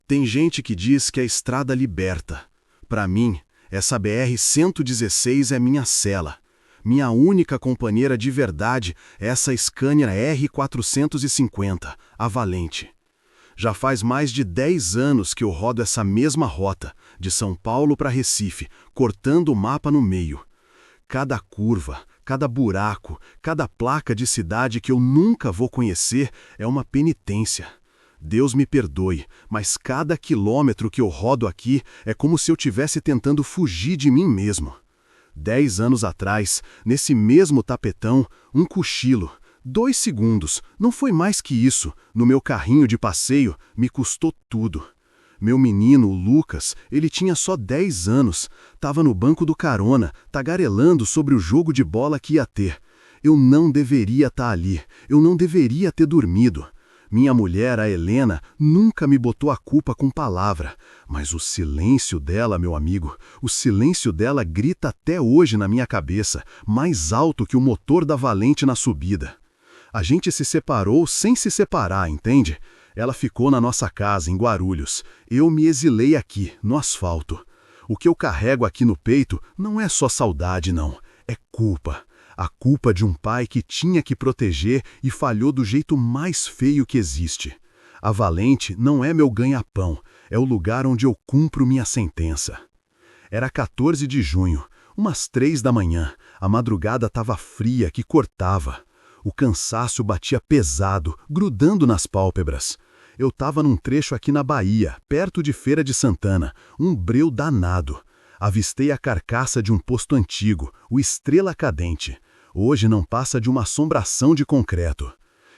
Tem gente que diz que a estrada liberta. Para mim, essa BR-116 é minha cela. Minha única companheira de verdade é essa Scania R450, a Valente. Já faz mais de 10 anos que eu rodo essa mesma rota, de São Paulo para Recife, cortando o mapa no meio. Cada curva, cada buraco, cada placa de cidade que eu nunca vou conhecer é uma penitência. Deus me perdoe, mas cada quilômetro que eu rodo aqui é como se eu estivesse tentando fugir de mim mesmo. 10 anos atrás, nesse mesmo tapetão, um cochilo, 2 segundos, não foi mais que isso, no meu carrinho de passeio, me custou tudo. Meu menino, o Lucas, ele tinha só 10 anos, estava no banco do carona, tagarelando sobre o jogo de bola que ia ter. Eu não deveria estar ali, eu não deveria ter dormido. Minha mulher, a Helena, nunca me botou a culpa com palavra, mas o silêncio dela, meu amigo, o silêncio dela grita até hoje na minha cabeça, mais alto que o motor da Valente na subida. A gente se separou sem se separar, entende? Ela ficou na nossa casa, em Guarulhos. Eu me exilei aqui, no asfalto. O que eu carrego aqui no peito não é só saudade, não. É culpa. A culpa de um pai que tinha que proteger e falhou do jeito mais feio que existe. A Valente não é meu ganha-pão, é o lugar onde eu cumpro minha sentença. Era 14 de junho, umas 3 da manhã. A madrugada estava fria que cortava. O cansaço batia pesado, grudando nas pálpebras. Eu estava num trecho aqui na Bahia, perto de Feira de Santana, um breu danado. Avistei a carcaça de um posto antigo, o Estrela Cadente. Hoje não passa de uma assombração de concreto.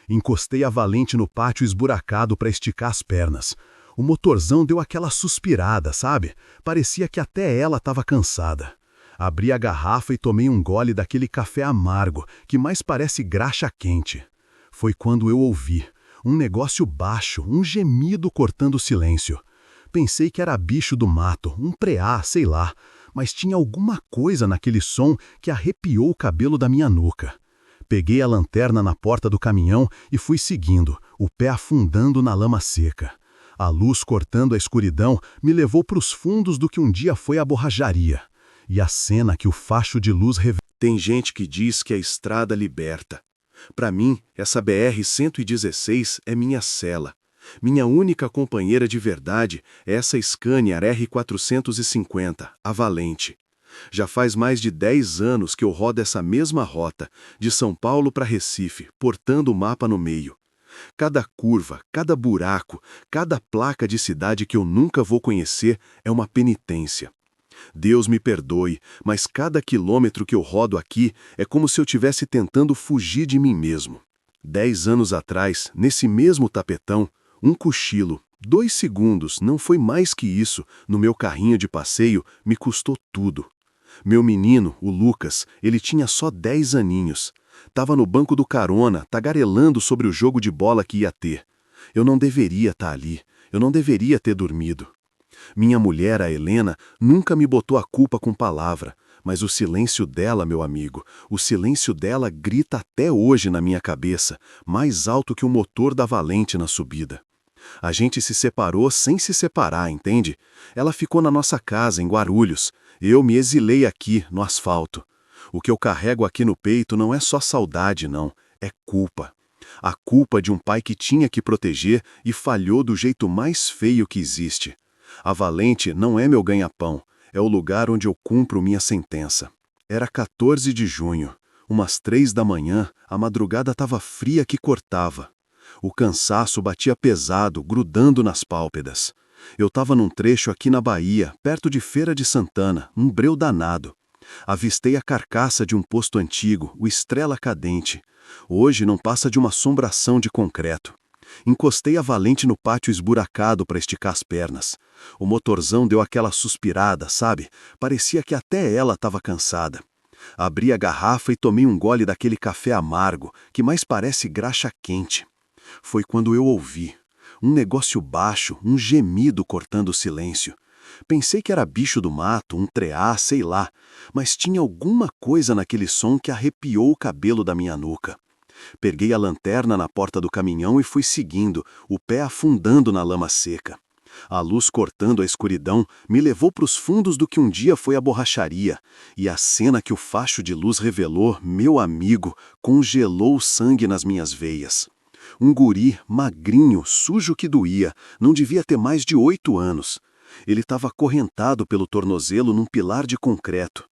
Encostei a Valente no pátio esburacado para esticar as pernas. O motorzão deu aquela suspirada, sabe? Parecia que até ela estava cansada. Abri a garrafa e tomei um gole daquele café amargo, que mais parece graxa quente. Foi quando eu ouvi um negócio baixo, um gemido cortando o silêncio. Pensei que era bicho do mato, um preá, sei lá, mas tinha alguma coisa naquele som que arrepiou o cabelo da minha nuca. Peguei a lanterna na porta do caminhão e fui seguindo, o pé afundando na lama seca. A luz cortando a escuridão me levou para os fundos do que um dia foi a borracharia. E a cena que o facho de luz revela. Tem gente que diz que a estrada liberta. Para mim, essa BR-116 é minha cela. Minha única companheira de verdade é essa Scania R450, a Valente. Já faz mais de 10 anos que eu rodo essa mesma rota, de São Paulo para Recife, portando o mapa no meio. Cada curva, cada buraco, cada placa de cidade que eu nunca vou conhecer é uma penitência. Deus me perdoe, mas cada quilômetro que eu rodo aqui é como se eu estivesse tentando fugir de mim mesmo. 10 anos atrás, nesse mesmo tapetão, um cochilo, 2 segundos, não foi mais que isso, no meu carrinho de passeio, me custou tudo. Meu menino, o Lucas, ele tinha só 10 aninhos. Tava no banco do carona, tagarelando sobre o jogo de bola que ia ter. Eu não deveria estar ali, eu não deveria ter dormido. Minha mulher, a Helena, nunca me botou a culpa com palavra, mas o silêncio dela, meu amigo, o silêncio dela grita até hoje na minha cabeça, mais alto que o motor da Valente na subida. A gente se separou sem se separar, entende? Ela ficou na nossa casa, em Guarulhos. Eu me exilei aqui, no asfalto. O que eu carrego aqui no peito não é só saudade, não. É culpa. A culpa de um pai que tinha que proteger e falhou do jeito mais feio que existe. A Valente não é meu ganha-pão, é o lugar onde eu cumpro minha sentença. Era 14 de junho, umas 3 da manhã, a madrugada estava fria que cortava. O cansaço batia pesado, grudando nas pálpebras. Eu estava num trecho aqui na Bahia, perto de Feira de Santana, um breu danado. Avistei a carcaça de um posto antigo, o Estrela Cadente. Hoje não passa de uma assombração de concreto. Encostei a Valente no pátio esburacado para esticar as pernas. O motorzão deu aquela suspirada, sabe? Parecia que até ela estava cansada. Abri a garrafa e tomei um gole daquele café amargo, que mais parece graxa quente. Foi quando eu ouvi um negócio baixo, um gemido cortando o silêncio. Pensei que era bicho do mato, um preá, sei lá, mas tinha alguma coisa naquele som que arrepiou o cabelo da minha nuca. Peguei a lanterna na porta do caminhão e fui seguindo, o pé afundando na lama seca. A luz cortando a escuridão me levou para os fundos do que um dia foi a borracharia, e a cena que o facho de luz revelou, meu amigo, congelou o sangue nas minhas veias. Um guri, magrinho, sujo que doía, não devia ter mais de 8 anos. Ele estava acorrentado pelo tornozelo num pilar de concreto.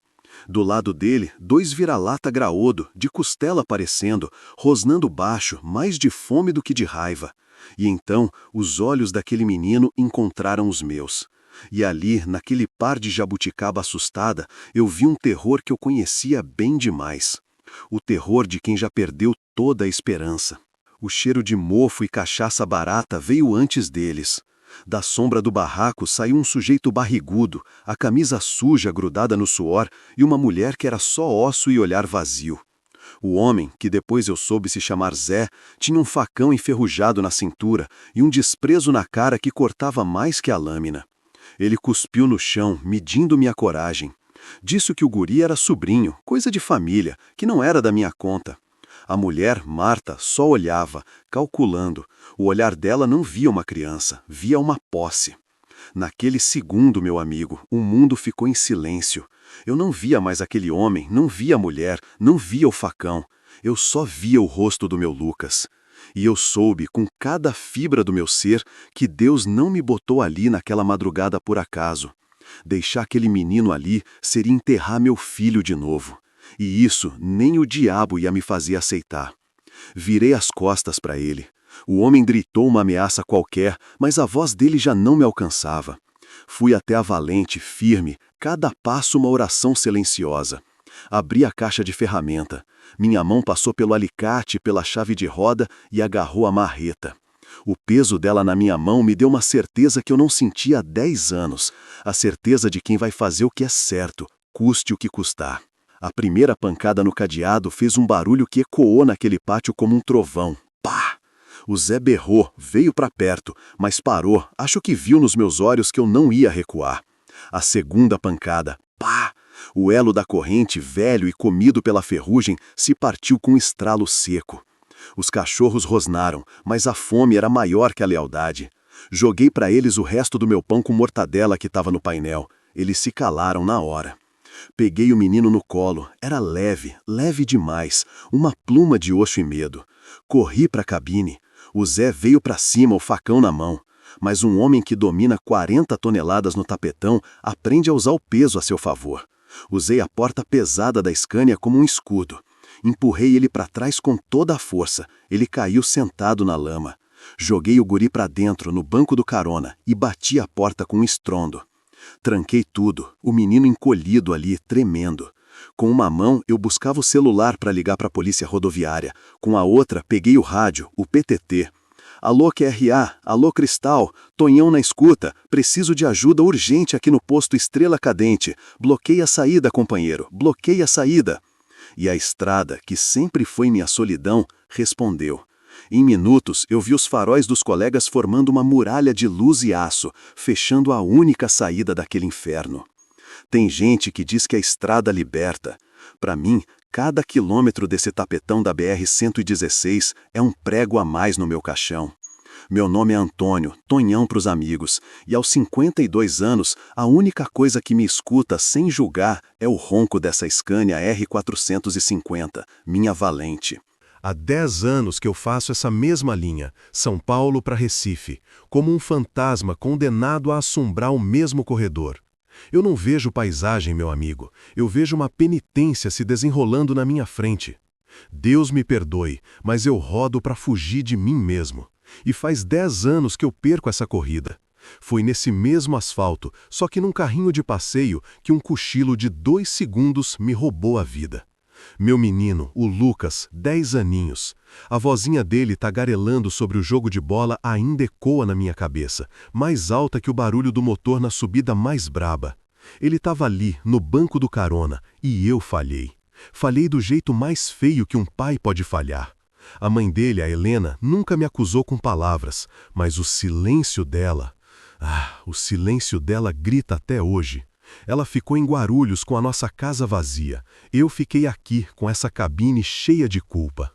Do lado dele, 2 vira-lata graúdo, de costela aparecendo, rosnando baixo, mais de fome do que de raiva. E então, os olhos daquele menino encontraram os meus. E ali, naquele par de jabuticaba assustada, eu vi um terror que eu conhecia bem demais. O terror de quem já perdeu toda a esperança. O cheiro de mofo e cachaça barata veio antes deles. Da sombra do barraco saiu um sujeito barrigudo, a camisa suja grudada no suor e uma mulher que era só osso e olhar vazio. O homem, que depois eu soube se chamar Zé, tinha um facão enferrujado na cintura e um desprezo na cara que cortava mais que a lâmina. Ele cuspiu no chão, medindo minha coragem. Disse que o guri era sobrinho, coisa de família, que não era da minha conta. A mulher, Marta, só olhava, calculando. O olhar dela não via uma criança, via uma posse. Naquele segundo, meu amigo, o mundo ficou em silêncio. Eu não via mais aquele homem, não via a mulher, não via o facão. Eu só via o rosto do meu Lucas. E eu soube, com cada fibra do meu ser, que Deus não me botou ali naquela madrugada por acaso. Deixar aquele menino ali seria enterrar meu filho de novo. E isso nem o diabo ia me fazer aceitar. Virei as costas para ele. O homem gritou uma ameaça qualquer, mas a voz dele já não me alcançava. Fui até a valente, firme, cada passo uma oração silenciosa. Abri a caixa de ferramenta. Minha mão passou pelo alicate, pela chave de roda e agarrou a marreta. O peso dela na minha mão me deu uma certeza que eu não sentia há 10 anos. A certeza de quem vai fazer o que é certo, custe o que custar. A primeira pancada no cadeado fez um barulho que ecoou naquele pátio como um trovão. Pá! O Zé berrou, veio para perto, mas parou, acho que viu nos meus olhos que eu não ia recuar. A segunda pancada, pá! O elo da corrente, velho e comido pela ferrugem, se partiu com um estralo seco. Os cachorros rosnaram, mas a fome era maior que a lealdade. Joguei para eles o resto do meu pão com mortadela que estava no painel. Eles se calaram na hora. Peguei o menino no colo, era leve, leve demais, uma pluma de osso e medo. Corri para a cabine. O Zé veio para cima, o facão na mão. Mas um homem que domina 40 toneladas no tapetão aprende a usar o peso a seu favor. Usei a porta pesada da Scania como um escudo. Empurrei ele para trás com toda a força. Ele caiu sentado na lama. Joguei o guri para dentro, no banco do carona, e bati a porta com um estrondo. Tranquei tudo, o menino encolhido ali, tremendo. Com uma mão, eu buscava o celular para ligar para a polícia rodoviária. Com a outra, peguei o rádio, o PTT. Alô, QRA, alô, Cristal, Tonhão na escuta, preciso de ajuda urgente aqui no posto Estrela Cadente. Bloqueia a saída, companheiro, bloqueia a saída. E a estrada, que sempre foi minha solidão, respondeu. Em minutos, eu vi os faróis dos colegas formando uma muralha de luz e aço, fechando a única saída daquele inferno. Tem gente que diz que a estrada liberta. Para mim, cada quilômetro desse tapetão da BR-116 é um prego a mais no meu caixão. Meu nome é Antônio, Tonhão para os amigos, e aos 52 anos, a única coisa que me escuta sem julgar é o ronco dessa Scania R450, minha valente. Há 10 anos que eu faço essa mesma linha, São Paulo para Recife, como um fantasma condenado a assombrar o mesmo corredor. Eu não vejo paisagem, meu amigo, eu vejo uma penitência se desenrolando na minha frente. Deus me perdoe, mas eu rodo para fugir de mim mesmo. E faz 10 anos que eu perco essa corrida. Foi nesse mesmo asfalto, só que num carrinho de passeio, que um cochilo de 2 segundos me roubou a vida. Meu menino, o Lucas, 10 aninhos. A vozinha dele tagarelando sobre o jogo de bola ainda ecoa na minha cabeça, mais alta que o barulho do motor na subida mais braba. Ele estava ali, no banco do carona, e eu falhei. Falhei do jeito mais feio que um pai pode falhar. A mãe dele, a Helena, nunca me acusou com palavras, mas o silêncio dela... o silêncio dela grita até hoje. Ela ficou em Guarulhos com a nossa casa vazia. Eu fiquei aqui com essa cabine cheia de culpa.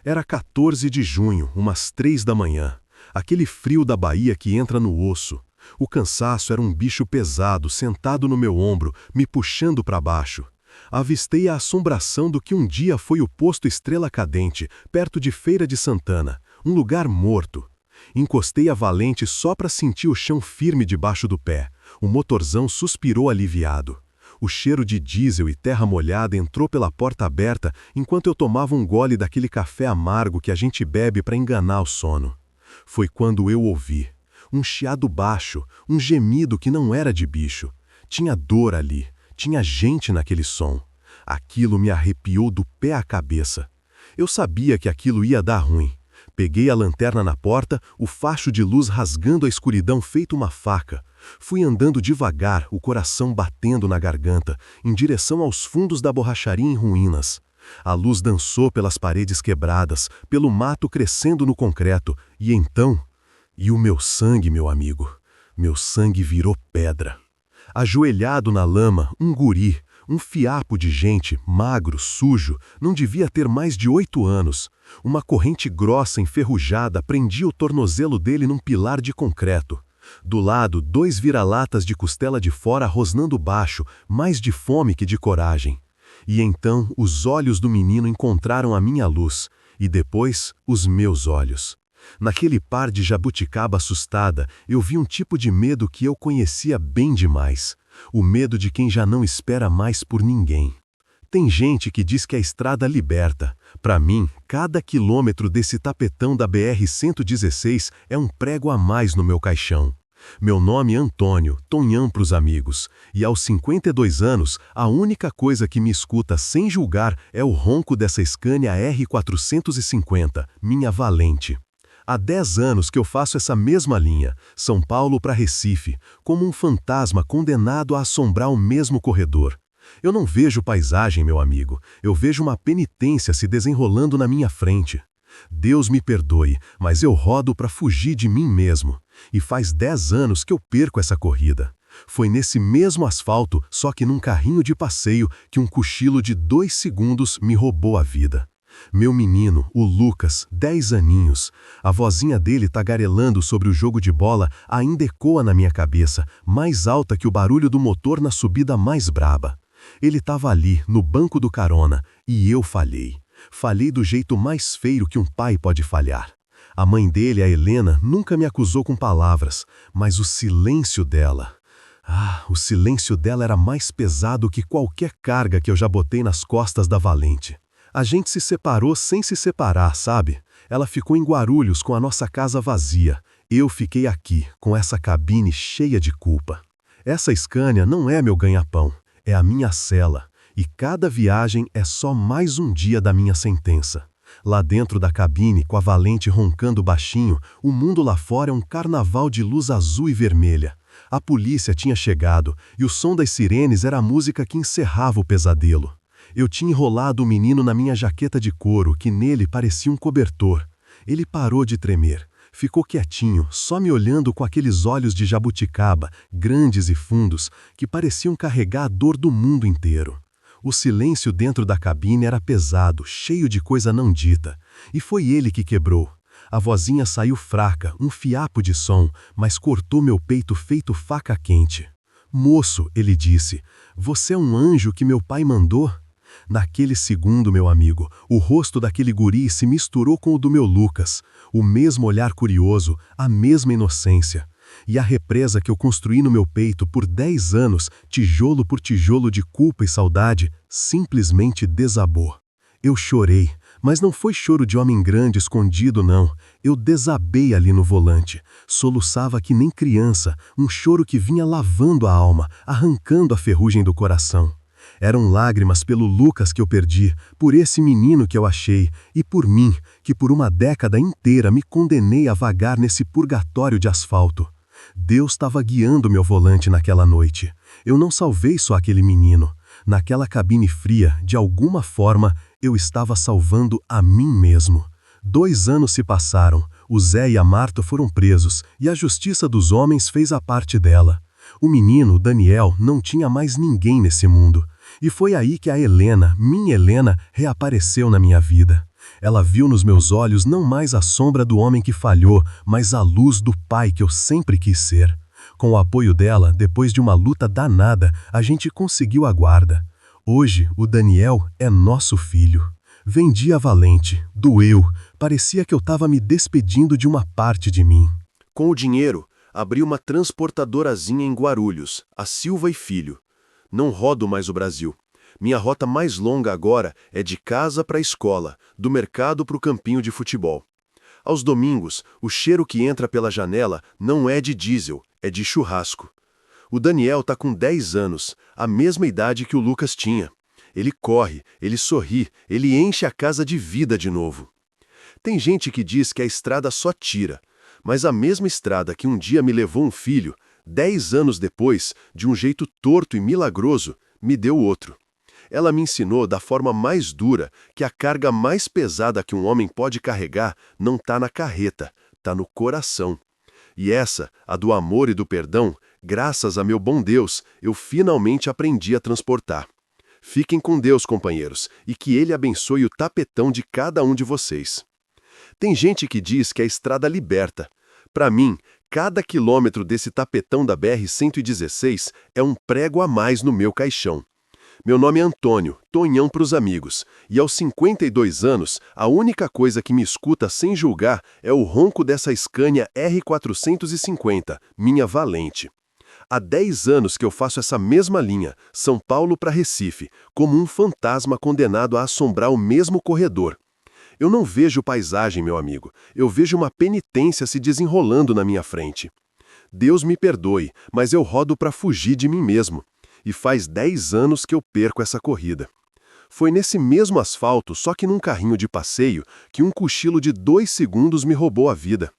Era 14 de junho, umas 3 da manhã. Aquele frio da Bahia que entra no osso. O cansaço era um bicho pesado sentado no meu ombro, me puxando para baixo. Avistei a assombração do que um dia foi o posto Estrela Cadente, perto de Feira de Santana, um lugar morto. Encostei a valente só para sentir o chão firme debaixo do pé. O motorzão suspirou aliviado. O cheiro de diesel e terra molhada entrou pela porta aberta enquanto eu tomava um gole daquele café amargo que a gente bebe para enganar o sono. Foi quando eu ouvi. Um chiado baixo, um gemido que não era de bicho. Tinha dor ali, tinha gente naquele som. Aquilo me arrepiou do pé à cabeça. Eu sabia que aquilo ia dar ruim. Peguei a lanterna na porta, o facho de luz rasgando a escuridão feito uma faca. Fui andando devagar, o coração batendo na garganta, em direção aos fundos da borracharia em ruínas. A luz dançou pelas paredes quebradas, pelo mato crescendo no concreto, e então... E o meu sangue, meu amigo, meu sangue virou pedra. Ajoelhado na lama, um guri, um fiapo de gente, magro, sujo, não devia ter mais de 8 anos. Uma corrente grossa enferrujada prendia o tornozelo dele num pilar de concreto. Do lado, 2 vira-latas de costela de fora rosnando baixo, mais de fome que de coragem. E então os olhos do menino encontraram a minha luz, e depois os meus olhos. Naquele par de jabuticaba assustada, eu vi um tipo de medo que eu conhecia bem demais. O medo de quem já não espera mais por ninguém. Tem gente que diz que a estrada liberta. Para mim, cada quilômetro desse tapetão da BR-116 é um prego a mais no meu caixão. Meu nome é Antônio, Tonhão pros amigos, e aos 52 anos, a única coisa que me escuta sem julgar é o ronco dessa Scania R450, minha valente. Há 10 anos que eu faço essa mesma linha, São Paulo para Recife, como um fantasma condenado a assombrar o mesmo corredor. Eu não vejo paisagem, meu amigo, eu vejo uma penitência se desenrolando na minha frente. Deus me perdoe, mas eu rodo para fugir de mim mesmo. E faz 10 anos que eu perco essa corrida. Foi nesse mesmo asfalto, só que num carrinho de passeio, que um cochilo de 2 segundos me roubou a vida. Meu menino, o Lucas, 10 aninhos, a vozinha dele tagarelando sobre o jogo de bola ainda ecoa na minha cabeça, mais alta que o barulho do motor na subida mais braba. Ele estava ali, no banco do carona, e eu falhei. Falhei do jeito mais feio que um pai pode falhar. A mãe dele, a Helena, nunca me acusou com palavras, mas o silêncio dela... o silêncio dela era mais pesado que qualquer carga que eu já botei nas costas da Valente. A gente se separou sem se separar, sabe? Ela ficou em Guarulhos com a nossa casa vazia. Eu fiquei aqui, com essa cabine cheia de culpa. Essa Scania não é meu ganha-pão, é a minha cela. E cada viagem é só mais um dia da minha sentença. Lá dentro da cabine, com a Valente roncando baixinho, o mundo lá fora é um carnaval de luz azul e vermelha. A polícia tinha chegado, e o som das sirenes era a música que encerrava o pesadelo. Eu tinha enrolado o menino na minha jaqueta de couro, que nele parecia um cobertor. Ele parou de tremer. Ficou quietinho, só me olhando com aqueles olhos de jabuticaba, grandes e fundos, que pareciam carregar a dor do mundo inteiro. O silêncio dentro da cabine era pesado, cheio de coisa não dita. E foi ele que quebrou. A vozinha saiu fraca, um fiapo de som, mas cortou meu peito feito faca quente. "Moço", ele disse, "você é um anjo que meu pai mandou?" Naquele segundo, meu amigo, o rosto daquele guri se misturou com o do meu Lucas, o mesmo olhar curioso, a mesma inocência. E a represa que eu construí no meu peito por 10 anos, tijolo por tijolo de culpa e saudade, simplesmente desabou. Eu chorei, mas não foi choro de homem grande escondido, não. Eu desabei ali no volante, soluçava que nem criança, um choro que vinha lavando a alma, arrancando a ferrugem do coração. Eram lágrimas pelo Lucas que eu perdi, por esse menino que eu achei, e por mim, que por uma década inteira me condenei a vagar nesse purgatório de asfalto. Deus estava guiando meu volante naquela noite. Eu não salvei só aquele menino. Naquela cabine fria, de alguma forma, eu estava salvando a mim mesmo. 2 anos se passaram, o Zé e a Marta foram presos, e a justiça dos homens fez a parte dela. O menino, o Daniel, não tinha mais ninguém nesse mundo. E foi aí que a Helena, minha Helena, reapareceu na minha vida. Ela viu nos meus olhos não mais a sombra do homem que falhou, mas a luz do pai que eu sempre quis ser. Com o apoio dela, depois de uma luta danada, a gente conseguiu a guarda. Hoje, o Daniel é nosso filho. Vendi a Valente, doeu, parecia que eu estava me despedindo de uma parte de mim. Com o dinheiro, abri uma transportadorazinha em Guarulhos, a Silva e Filho. Não rodo mais o Brasil. Minha rota mais longa agora é de casa para a escola, do mercado para o campinho de futebol. Aos domingos, o cheiro que entra pela janela não é de diesel, é de churrasco. O Daniel está com 10 anos, a mesma idade que o Lucas tinha. Ele corre, ele sorri, ele enche a casa de vida de novo. Tem gente que diz que a estrada só tira, mas a mesma estrada que um dia me levou um filho, 10 anos depois, de um jeito torto e milagroso, me deu outro. Ela me ensinou da forma mais dura que a carga mais pesada que um homem pode carregar não está na carreta, está no coração. E essa, a do amor e do perdão, graças a meu bom Deus, eu finalmente aprendi a transportar. Fiquem com Deus, companheiros, e que Ele abençoe o tapetão de cada um de vocês. Tem gente que diz que a estrada liberta. Para mim, cada quilômetro desse tapetão da BR-116 é um prego a mais no meu caixão. Meu nome é Antônio, Tonhão para os amigos, e aos 52 anos, a única coisa que me escuta sem julgar é o ronco dessa Scania R450, minha Valente. Há 10 anos que eu faço essa mesma linha, São Paulo para Recife, como um fantasma condenado a assombrar o mesmo corredor. Eu não vejo paisagem, meu amigo, eu vejo uma penitência se desenrolando na minha frente. Deus me perdoe, mas eu rodo para fugir de mim mesmo. E faz 10 anos que eu perco essa corrida. Foi nesse mesmo asfalto, só que num carrinho de passeio, que um cochilo de 2 segundos me roubou a vida.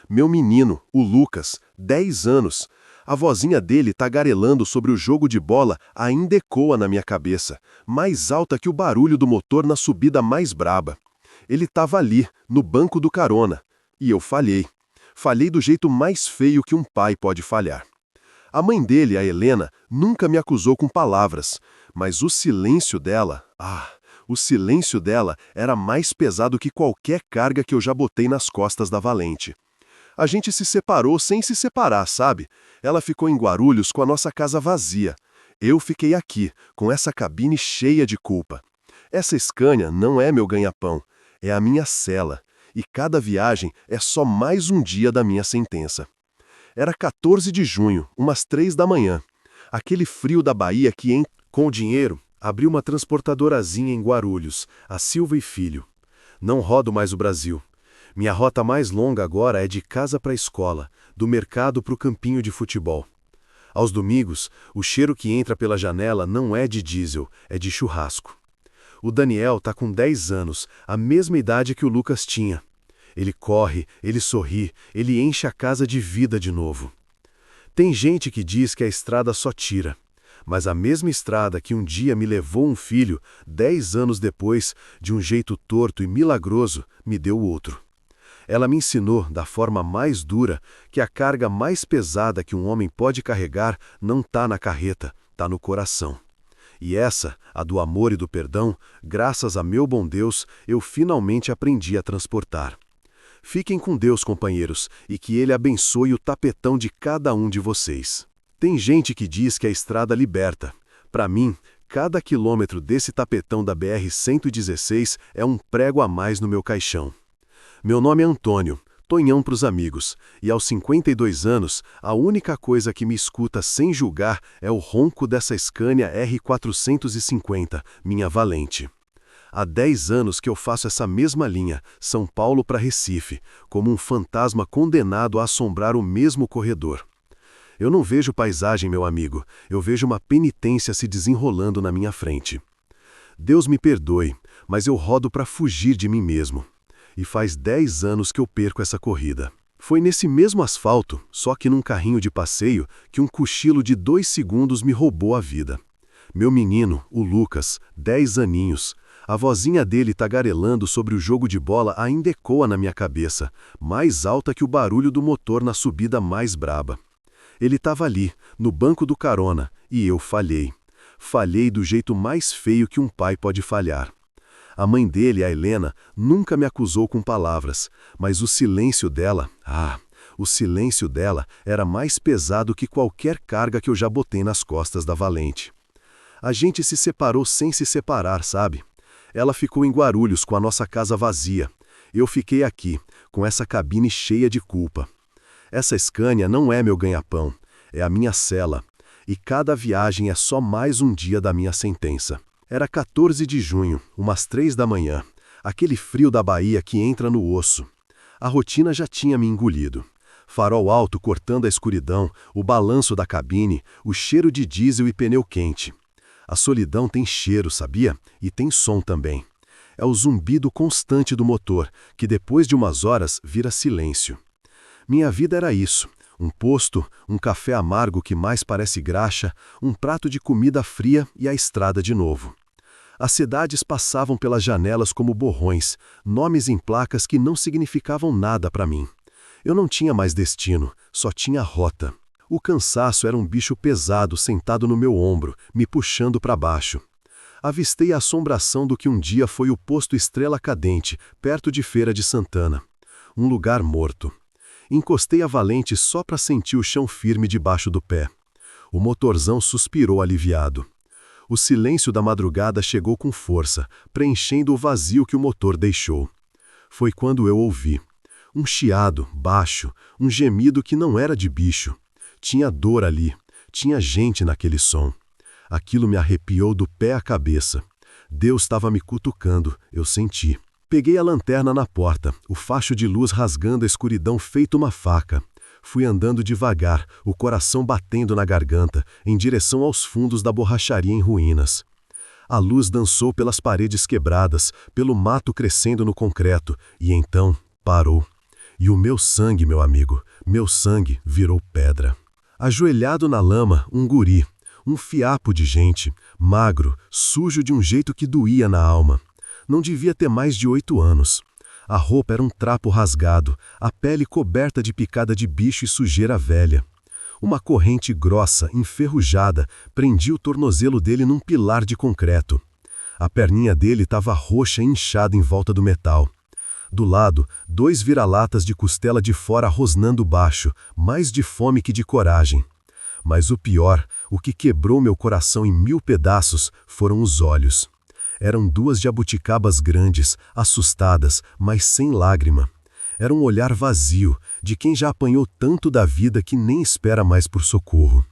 Meu menino, o Lucas, 10 anos. A vozinha dele tagarelando sobre o jogo de bola ainda ecoa na minha cabeça, mais alta que o barulho do motor na subida mais braba. Ele estava ali, no banco do carona. E eu falhei. Falhei do jeito mais feio que um pai pode falhar. A mãe dele, a Helena, nunca me acusou com palavras, mas o silêncio dela, o silêncio dela era mais pesado que qualquer carga que eu já botei nas costas da Valente. A gente se separou sem se separar, sabe? Ela ficou em Guarulhos com a nossa casa vazia. Eu fiquei aqui, com essa cabine cheia de culpa. Essa Scania não é meu ganha-pão, é a minha cela, e cada viagem é só mais um dia da minha sentença. Era 14 de junho, umas 3 da manhã. Aquele frio da Bahia que, com o dinheiro, abri uma transportadorazinha em Guarulhos, a Silva e Filho. Não rodo mais o Brasil. Minha rota mais longa agora é de casa para a escola, do mercado para o campinho de futebol. Aos domingos, o cheiro que entra pela janela não é de diesel, é de churrasco. O Daniel está com 10 anos, a mesma idade que o Lucas tinha. Ele corre, ele sorri, ele enche a casa de vida de novo. Tem gente que diz que a estrada só tira, mas a mesma estrada que um dia me levou um filho, 10 anos depois, de um jeito torto e milagroso, me deu outro. Ela me ensinou, da forma mais dura, que a carga mais pesada que um homem pode carregar não está na carreta, está no coração. E essa, a do amor e do perdão, graças a meu bom Deus, eu finalmente aprendi a transportar. Fiquem com Deus, companheiros, e que Ele abençoe o tapetão de cada um de vocês. Tem gente que diz que a estrada liberta. Para mim, cada quilômetro desse tapetão da BR-116 é um prego a mais no meu caixão. Meu nome é Antônio, Tonhão para os amigos, e aos 52 anos, a única coisa que me escuta sem julgar é o ronco dessa Scania R450, minha Valente. Há 10 anos que eu faço essa mesma linha, São Paulo para Recife, como um fantasma condenado a assombrar o mesmo corredor. Eu não vejo paisagem, meu amigo, eu vejo uma penitência se desenrolando na minha frente. Deus me perdoe, mas eu rodo para fugir de mim mesmo. E faz 10 anos que eu perco essa corrida. Foi nesse mesmo asfalto, só que num carrinho de passeio, que um cochilo de 2 segundos me roubou a vida. Meu menino, o Lucas, 10 aninhos, a vozinha dele tagarelando sobre o jogo de bola ainda ecoa na minha cabeça, mais alta que o barulho do motor na subida mais braba. Ele estava ali, no banco do carona, e eu falhei. Falhei do jeito mais feio que um pai pode falhar. A mãe dele, a Helena, nunca me acusou com palavras, mas o silêncio dela, O silêncio dela era mais pesado que qualquer carga que eu já botei nas costas da Valente. A gente se separou sem se separar, sabe? Ela ficou em Guarulhos com a nossa casa vazia. Eu fiquei aqui, com essa cabine cheia de culpa. Essa Scania não é meu ganha-pão, é a minha cela. E cada viagem é só mais um dia da minha sentença. Era 14 de junho, umas 3 da manhã. Aquele frio da Bahia que entra no osso. A rotina já tinha me engolido. Farol alto cortando a escuridão, o balanço da cabine, o cheiro de diesel e pneu quente. A solidão tem cheiro, sabia? E tem som também. É o zumbido constante do motor, que depois de umas horas vira silêncio. Minha vida era isso. Um posto, um café amargo que mais parece graxa, um prato de comida fria e a estrada de novo. As cidades passavam pelas janelas como borrões, nomes em placas que não significavam nada para mim. Eu não tinha mais destino, só tinha rota. O cansaço era um bicho pesado sentado no meu ombro, me puxando para baixo. Avistei a assombração do que um dia foi o posto Estrela Cadente, perto de Feira de Santana. Um lugar morto. Encostei a Valente só para sentir o chão firme debaixo do pé. O motorzão suspirou aliviado. O silêncio da madrugada chegou com força, preenchendo o vazio que o motor deixou. Foi quando eu ouvi. Um chiado, baixo, um gemido que não era de bicho. Tinha dor ali, tinha gente naquele som. Aquilo me arrepiou do pé à cabeça. Deus estava me cutucando, eu senti. Peguei a lanterna na porta, o facho de luz rasgando a escuridão feito uma faca. Fui andando devagar, o coração batendo na garganta, em direção aos fundos da borracharia em ruínas. A luz dançou pelas paredes quebradas, pelo mato crescendo no concreto, e então parou. E o meu sangue, meu amigo, meu sangue virou pedra. Ajoelhado na lama, um guri, um fiapo de gente, magro, sujo de um jeito que doía na alma. Não devia ter mais de 8 anos. A roupa era um trapo rasgado, a pele coberta de picada de bicho e sujeira velha. Uma corrente grossa, enferrujada, prendia o tornozelo dele num pilar de concreto. A perninha dele estava roxa e inchada em volta do metal. Do lado, 2 vira-latas de costela de fora rosnando baixo, mais de fome que de coragem. Mas o pior, o que quebrou meu coração em 1000 pedaços, foram os olhos. Eram 2 jabuticabas grandes, assustadas, mas sem lágrima. Era um olhar vazio, de quem já apanhou tanto da vida que nem espera mais por socorro.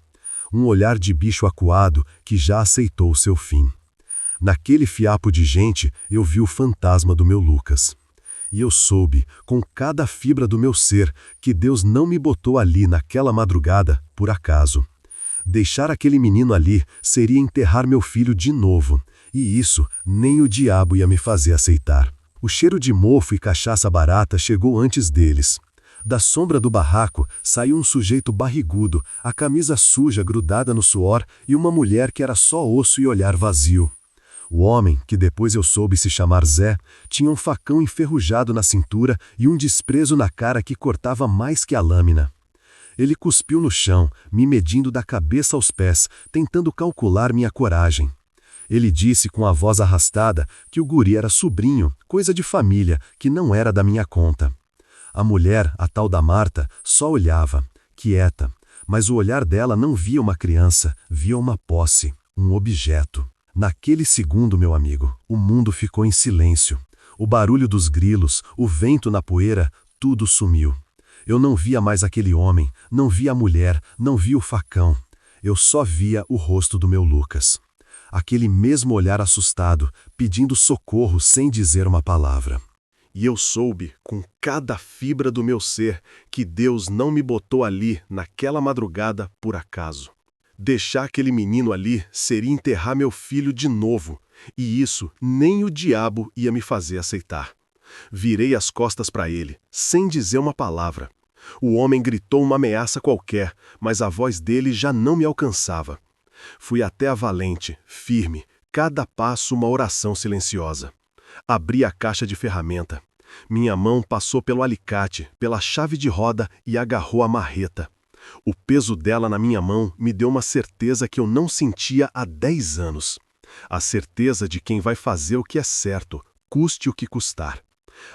Um olhar de bicho acuado que já aceitou o seu fim. Naquele fiapo de gente, eu vi o fantasma do meu Lucas. E eu soube, com cada fibra do meu ser, que Deus não me botou ali naquela madrugada, por acaso. Deixar aquele menino ali seria enterrar meu filho de novo. E isso nem o diabo ia me fazer aceitar. O cheiro de mofo e cachaça barata chegou antes deles. Da sombra do barraco saiu um sujeito barrigudo, a camisa suja grudada no suor e uma mulher que era só osso e olhar vazio. O homem, que depois eu soube se chamar Zé, tinha um facão enferrujado na cintura e um desprezo na cara que cortava mais que a lâmina. Ele cuspiu no chão, me medindo da cabeça aos pés, tentando calcular minha coragem. Ele disse com a voz arrastada que o guri era sobrinho, coisa de família, que não era da minha conta. A mulher, a tal da Marta, só olhava, quieta, mas o olhar dela não via uma criança, via uma posse, um objeto. Naquele segundo, meu amigo, o mundo ficou em silêncio. O barulho dos grilos, o vento na poeira, tudo sumiu. Eu não via mais aquele homem, não via a mulher, não via o facão. Eu só via o rosto do meu Lucas. Aquele mesmo olhar assustado, pedindo socorro sem dizer uma palavra. E eu soube, com cada fibra do meu ser, que Deus não me botou ali, naquela madrugada, por acaso. Deixar aquele menino ali seria enterrar meu filho de novo, e isso nem o diabo ia me fazer aceitar. Virei as costas para ele, sem dizer uma palavra. O homem gritou uma ameaça qualquer, mas a voz dele já não me alcançava. Fui até a Valente, firme, cada passo uma oração silenciosa. Abri a caixa de ferramenta. Minha mão passou pelo alicate, pela chave de roda e agarrou a marreta. O peso dela na minha mão me deu uma certeza que eu não sentia há 10 anos. A certeza de quem vai fazer o que é certo, custe o que custar.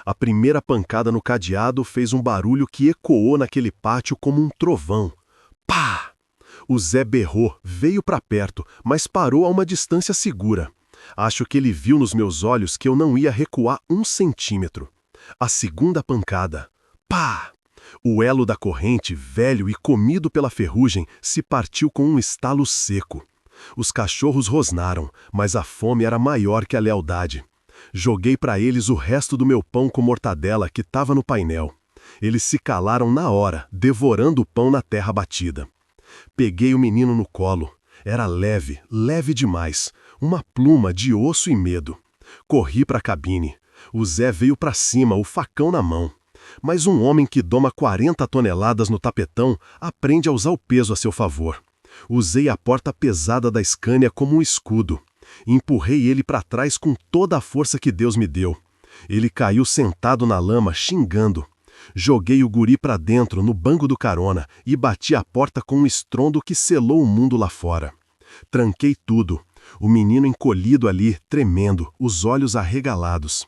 A primeira pancada no cadeado fez um barulho que ecoou naquele pátio como um trovão. Pá! O Zé berrou, veio para perto, mas parou a uma distância segura. Acho que ele viu nos meus olhos que eu não ia recuar 1 centímetro. A segunda pancada. Pá! O elo da corrente, velho e comido pela ferrugem, se partiu com um estalo seco. Os cachorros rosnaram, mas a fome era maior que a lealdade. Joguei para eles o resto do meu pão com mortadela que estava no painel. Eles se calaram na hora, devorando o pão na terra batida. Peguei o menino no colo. Era leve, leve demais. Uma pluma de osso e medo. Corri para a cabine. O Zé veio para cima, o facão na mão. Mas um homem que doma 40 toneladas no tapetão aprende a usar o peso a seu favor. Usei a porta pesada da Scania como um escudo. Empurrei ele para trás com toda a força que Deus me deu. Ele caiu sentado na lama, xingando. Joguei o guri para dentro, no banco do carona, e bati a porta com um estrondo que selou o mundo lá fora. Tranquei tudo. O menino encolhido ali, tremendo, os olhos arregalados.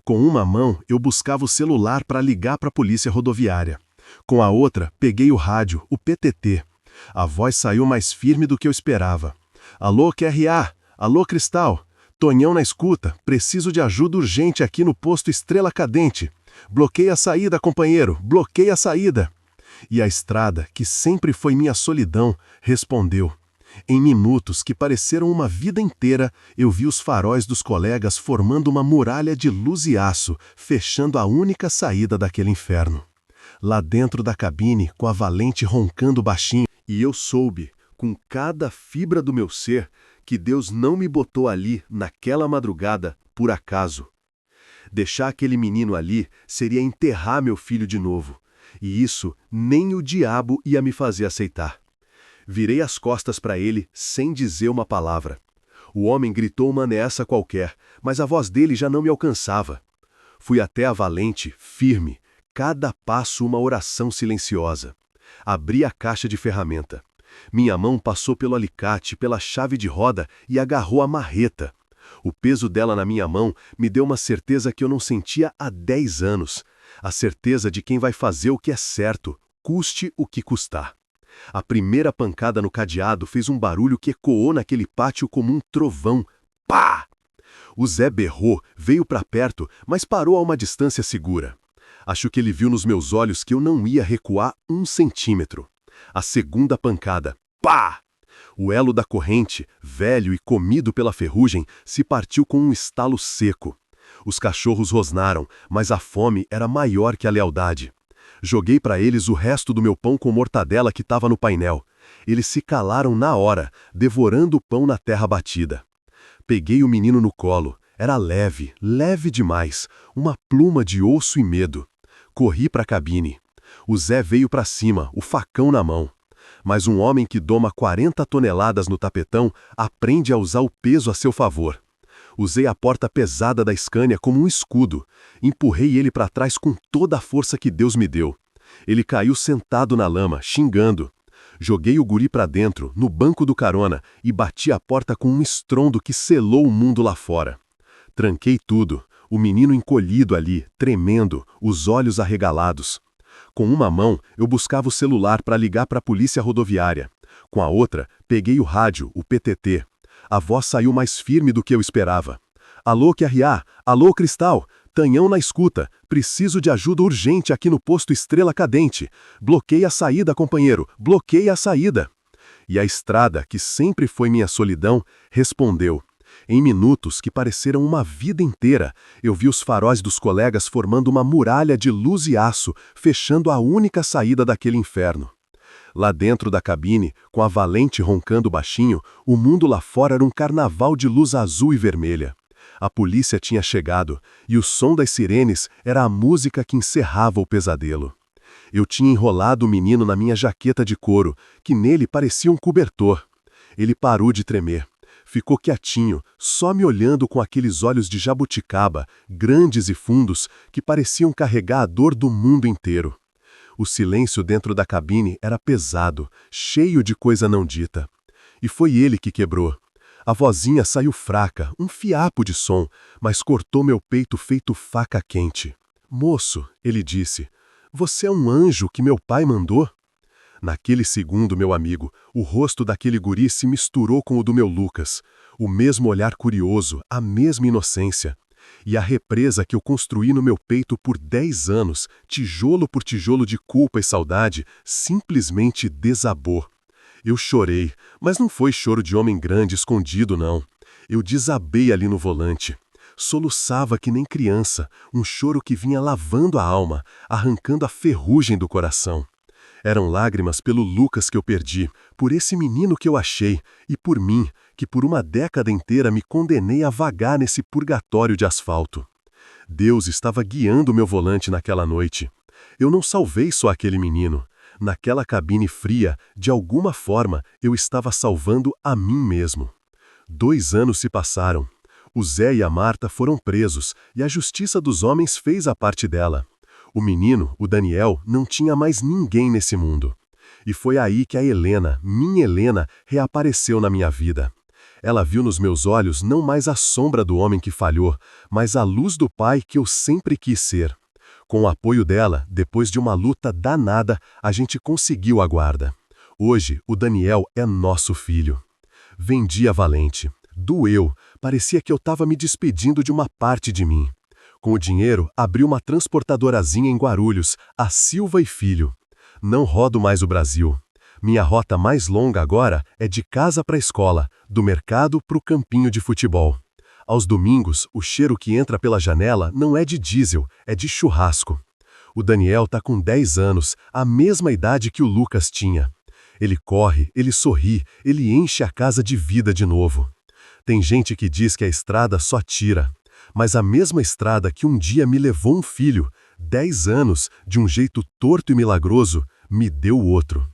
Com uma mão, eu buscava o celular para ligar para a polícia rodoviária. Com a outra, peguei o rádio, o PTT. A voz saiu mais firme do que eu esperava. Alô, QRA! Alô, Cristal! Tonhão na escuta, preciso de ajuda urgente aqui no posto Estrela Cadente. Bloqueia a saída, companheiro, bloqueia a saída. E a estrada, que sempre foi minha solidão, respondeu. Em minutos que pareceram uma vida inteira, eu vi os faróis dos colegas formando uma muralha de luz e aço, fechando a única saída daquele inferno. Lá dentro da cabine, com a Valente roncando baixinho, e eu soube, com cada fibra do meu ser, que Deus não me botou ali, naquela madrugada, por acaso. Deixar aquele menino ali seria enterrar meu filho de novo, e isso nem o diabo ia me fazer aceitar. Virei as costas para ele, sem dizer uma palavra. O homem gritou uma ameaça qualquer, mas a voz dele já não me alcançava. Fui até a Valente, firme, cada passo uma oração silenciosa. Abri a caixa de ferramenta. Minha mão passou pelo alicate, pela chave de roda e agarrou a marreta. O peso dela na minha mão me deu uma certeza que eu não sentia há 10 anos. A certeza de quem vai fazer o que é certo, custe o que custar. A primeira pancada no cadeado fez um barulho que ecoou naquele pátio como um trovão. Pá! O Zé berrou, veio para perto, mas parou a uma distância segura. Acho que ele viu nos meus olhos que eu não ia recuar 1 centímetro. A segunda pancada. Pá! O elo da corrente, velho e comido pela ferrugem, se partiu com um estalo seco. Os cachorros rosnaram, mas a fome era maior que a lealdade. Joguei para eles o resto do meu pão com mortadela que estava no painel. Eles se calaram na hora, devorando o pão na terra batida. Peguei o menino no colo. Era leve, leve demais. Uma pluma de osso e medo. Corri para a cabine. O Zé veio para cima, o facão na mão. Mas um homem que doma 40 toneladas no tapetão aprende a usar o peso a seu favor. Usei a porta pesada da Scania como um escudo. Empurrei ele para trás com toda a força que Deus me deu. Ele caiu sentado na lama, xingando. Joguei o guri para dentro, no banco do carona, e bati a porta com um estrondo que selou o mundo lá fora. Tranquei tudo, o menino encolhido ali, tremendo, os olhos arregalados. Com uma mão, eu buscava o celular para ligar para a polícia rodoviária. Com a outra, peguei o rádio, o PTT. A voz saiu mais firme do que eu esperava. Alô, QRA! Alô, Cristal! Tanhão na escuta. Preciso de ajuda urgente aqui no posto Estrela Cadente. Bloqueia a saída, companheiro. Bloqueia a saída. E a estrada, que sempre foi minha solidão, respondeu. Em minutos que pareceram uma vida inteira, eu vi os faróis dos colegas formando uma muralha de luz e aço, fechando a única saída daquele inferno. Lá dentro da cabine, com a Valente roncando baixinho, o mundo lá fora era um carnaval de luz azul e vermelha. A polícia tinha chegado, e o som das sirenes era a música que encerrava o pesadelo. Eu tinha enrolado o menino na minha jaqueta de couro, que nele parecia um cobertor. Ele parou de tremer. Ficou quietinho, só me olhando com aqueles olhos de jabuticaba, grandes e fundos, que pareciam carregar a dor do mundo inteiro. O silêncio dentro da cabine era pesado, cheio de coisa não dita. E foi ele que quebrou. A vozinha saiu fraca, um fiapo de som, mas cortou meu peito feito faca quente. "Moço", ele disse, "você é um anjo que meu pai mandou?" Naquele segundo, meu amigo, o rosto daquele guri se misturou com o do meu Lucas. O mesmo olhar curioso, a mesma inocência. E a represa que eu construí no meu peito por 10 anos, tijolo por tijolo de culpa e saudade, simplesmente desabou. Eu chorei, mas não foi choro de homem grande escondido, não. Eu desabei ali no volante. Soluçava que nem criança, um choro que vinha lavando a alma, arrancando a ferrugem do coração. Eram lágrimas pelo Lucas que eu perdi, por esse menino que eu achei, e por mim, que por uma década inteira me condenei a vagar nesse purgatório de asfalto. Deus estava guiando meu volante naquela noite. Eu não salvei só aquele menino. Naquela cabine fria, de alguma forma, eu estava salvando a mim mesmo. 2 anos se passaram. O Zé e a Marta foram presos, e a justiça dos homens fez a parte dela. O menino, o Daniel, não tinha mais ninguém nesse mundo. E foi aí que a Helena, minha Helena, reapareceu na minha vida. Ela viu nos meus olhos não mais a sombra do homem que falhou, mas a luz do pai que eu sempre quis ser. Com o apoio dela, depois de uma luta danada, a gente conseguiu a guarda. Hoje, o Daniel é nosso filho. Vendia valente. Doeu. Parecia que eu estava me despedindo de uma parte de mim. Com o dinheiro, abri uma transportadorazinha em Guarulhos, a Silva e Filho. Não rodo mais o Brasil. Minha rota mais longa agora é de casa para a escola, do mercado para o campinho de futebol. Aos domingos, o cheiro que entra pela janela não é de diesel, é de churrasco. O Daniel tá com 10 anos, a mesma idade que o Lucas tinha. Ele corre, ele sorri, ele enche a casa de vida de novo. Tem gente que diz que a estrada só tira. Mas a mesma estrada que um dia me levou um filho, 10 anos, de um jeito torto e milagroso, me deu outro.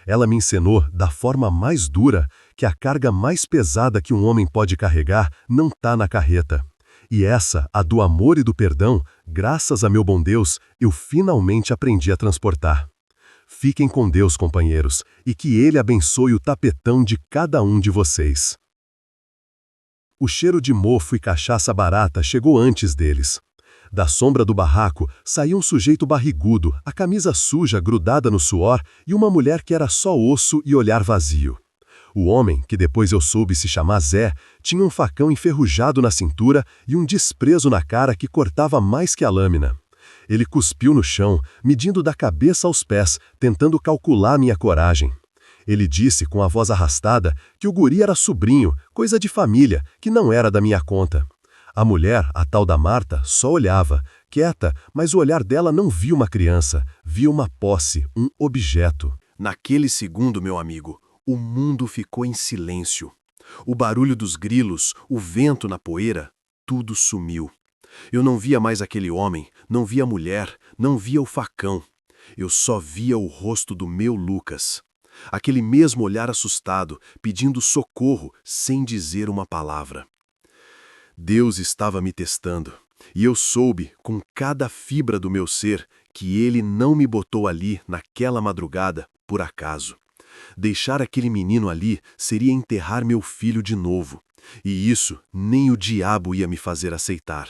Ela me ensinou, da forma mais dura, que a carga mais pesada que um homem pode carregar não tá na carreta. E essa, a do amor e do perdão, graças a meu bom Deus, eu finalmente aprendi a transportar. Fiquem com Deus, companheiros, e que Ele abençoe o tapetão de cada um de vocês. O cheiro de mofo e cachaça barata chegou antes deles. Da sombra do barraco saiu um sujeito barrigudo, a camisa suja grudada no suor e uma mulher que era só osso e olhar vazio. O homem, que depois eu soube se chamar Zé, tinha um facão enferrujado na cintura e um desprezo na cara que cortava mais que a lâmina. Ele cuspiu no chão, medindo da cabeça aos pés, tentando calcular minha coragem. Ele disse com a voz arrastada que o guri era sobrinho, coisa de família, que não era da minha conta. A mulher, a tal da Marta, só olhava, quieta, mas o olhar dela não via uma criança, via uma posse, um objeto. Naquele segundo, meu amigo, o mundo ficou em silêncio. O barulho dos grilos, o vento na poeira, tudo sumiu. Eu não via mais aquele homem, não via a mulher, não via o facão. Eu só via o rosto do meu Lucas. Aquele mesmo olhar assustado, pedindo socorro, sem dizer uma palavra. Deus estava me testando, e eu soube, com cada fibra do meu ser, que Ele não me botou ali, naquela madrugada, por acaso. Deixar aquele menino ali seria enterrar meu filho de novo, e isso nem o diabo ia me fazer aceitar.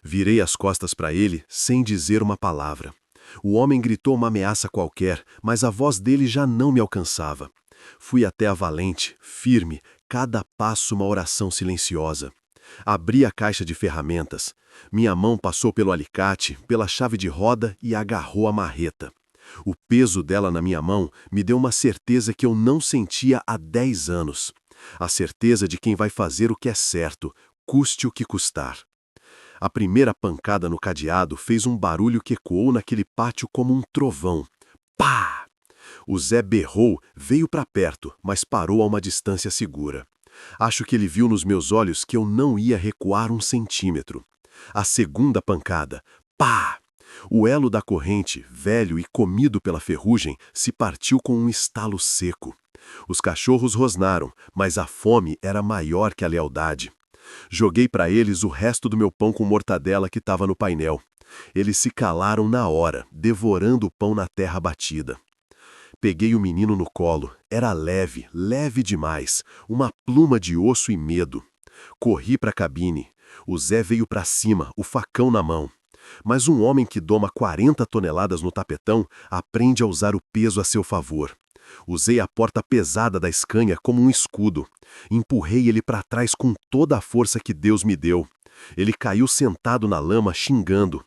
Virei as costas para ele, sem dizer uma palavra. O homem gritou uma ameaça qualquer, mas a voz dele já não me alcançava. Fui até a valente, firme, cada passo uma oração silenciosa. Abri a caixa de ferramentas. Minha mão passou pelo alicate, pela chave de roda e agarrou a marreta. O peso dela na minha mão me deu uma certeza que eu não sentia há 10 anos. A certeza de quem vai fazer o que é certo, custe o que custar. A primeira pancada no cadeado fez um barulho que ecoou naquele pátio como um trovão. Pá! O Zé berrou, veio para perto, mas parou a uma distância segura. Acho que ele viu nos meus olhos que eu não ia recuar 1 centímetro. A segunda pancada. Pá! O elo da corrente, velho e comido pela ferrugem, se partiu com um estalo seco. Os cachorros rosnaram, mas a fome era maior que a lealdade. Joguei para eles o resto do meu pão com mortadela que estava no painel. Eles se calaram na hora, devorando o pão na terra batida. Peguei o menino no colo. Era leve, leve demais. Uma pluma de osso e medo. Corri para a cabine. O Zé veio para cima, o facão na mão. Mas um homem que doma 40 toneladas no tapetão aprende a usar o peso a seu favor. Usei a porta pesada da Scania como um escudo. Empurrei ele para trás com toda a força que Deus me deu. Ele caiu sentado na lama, xingando.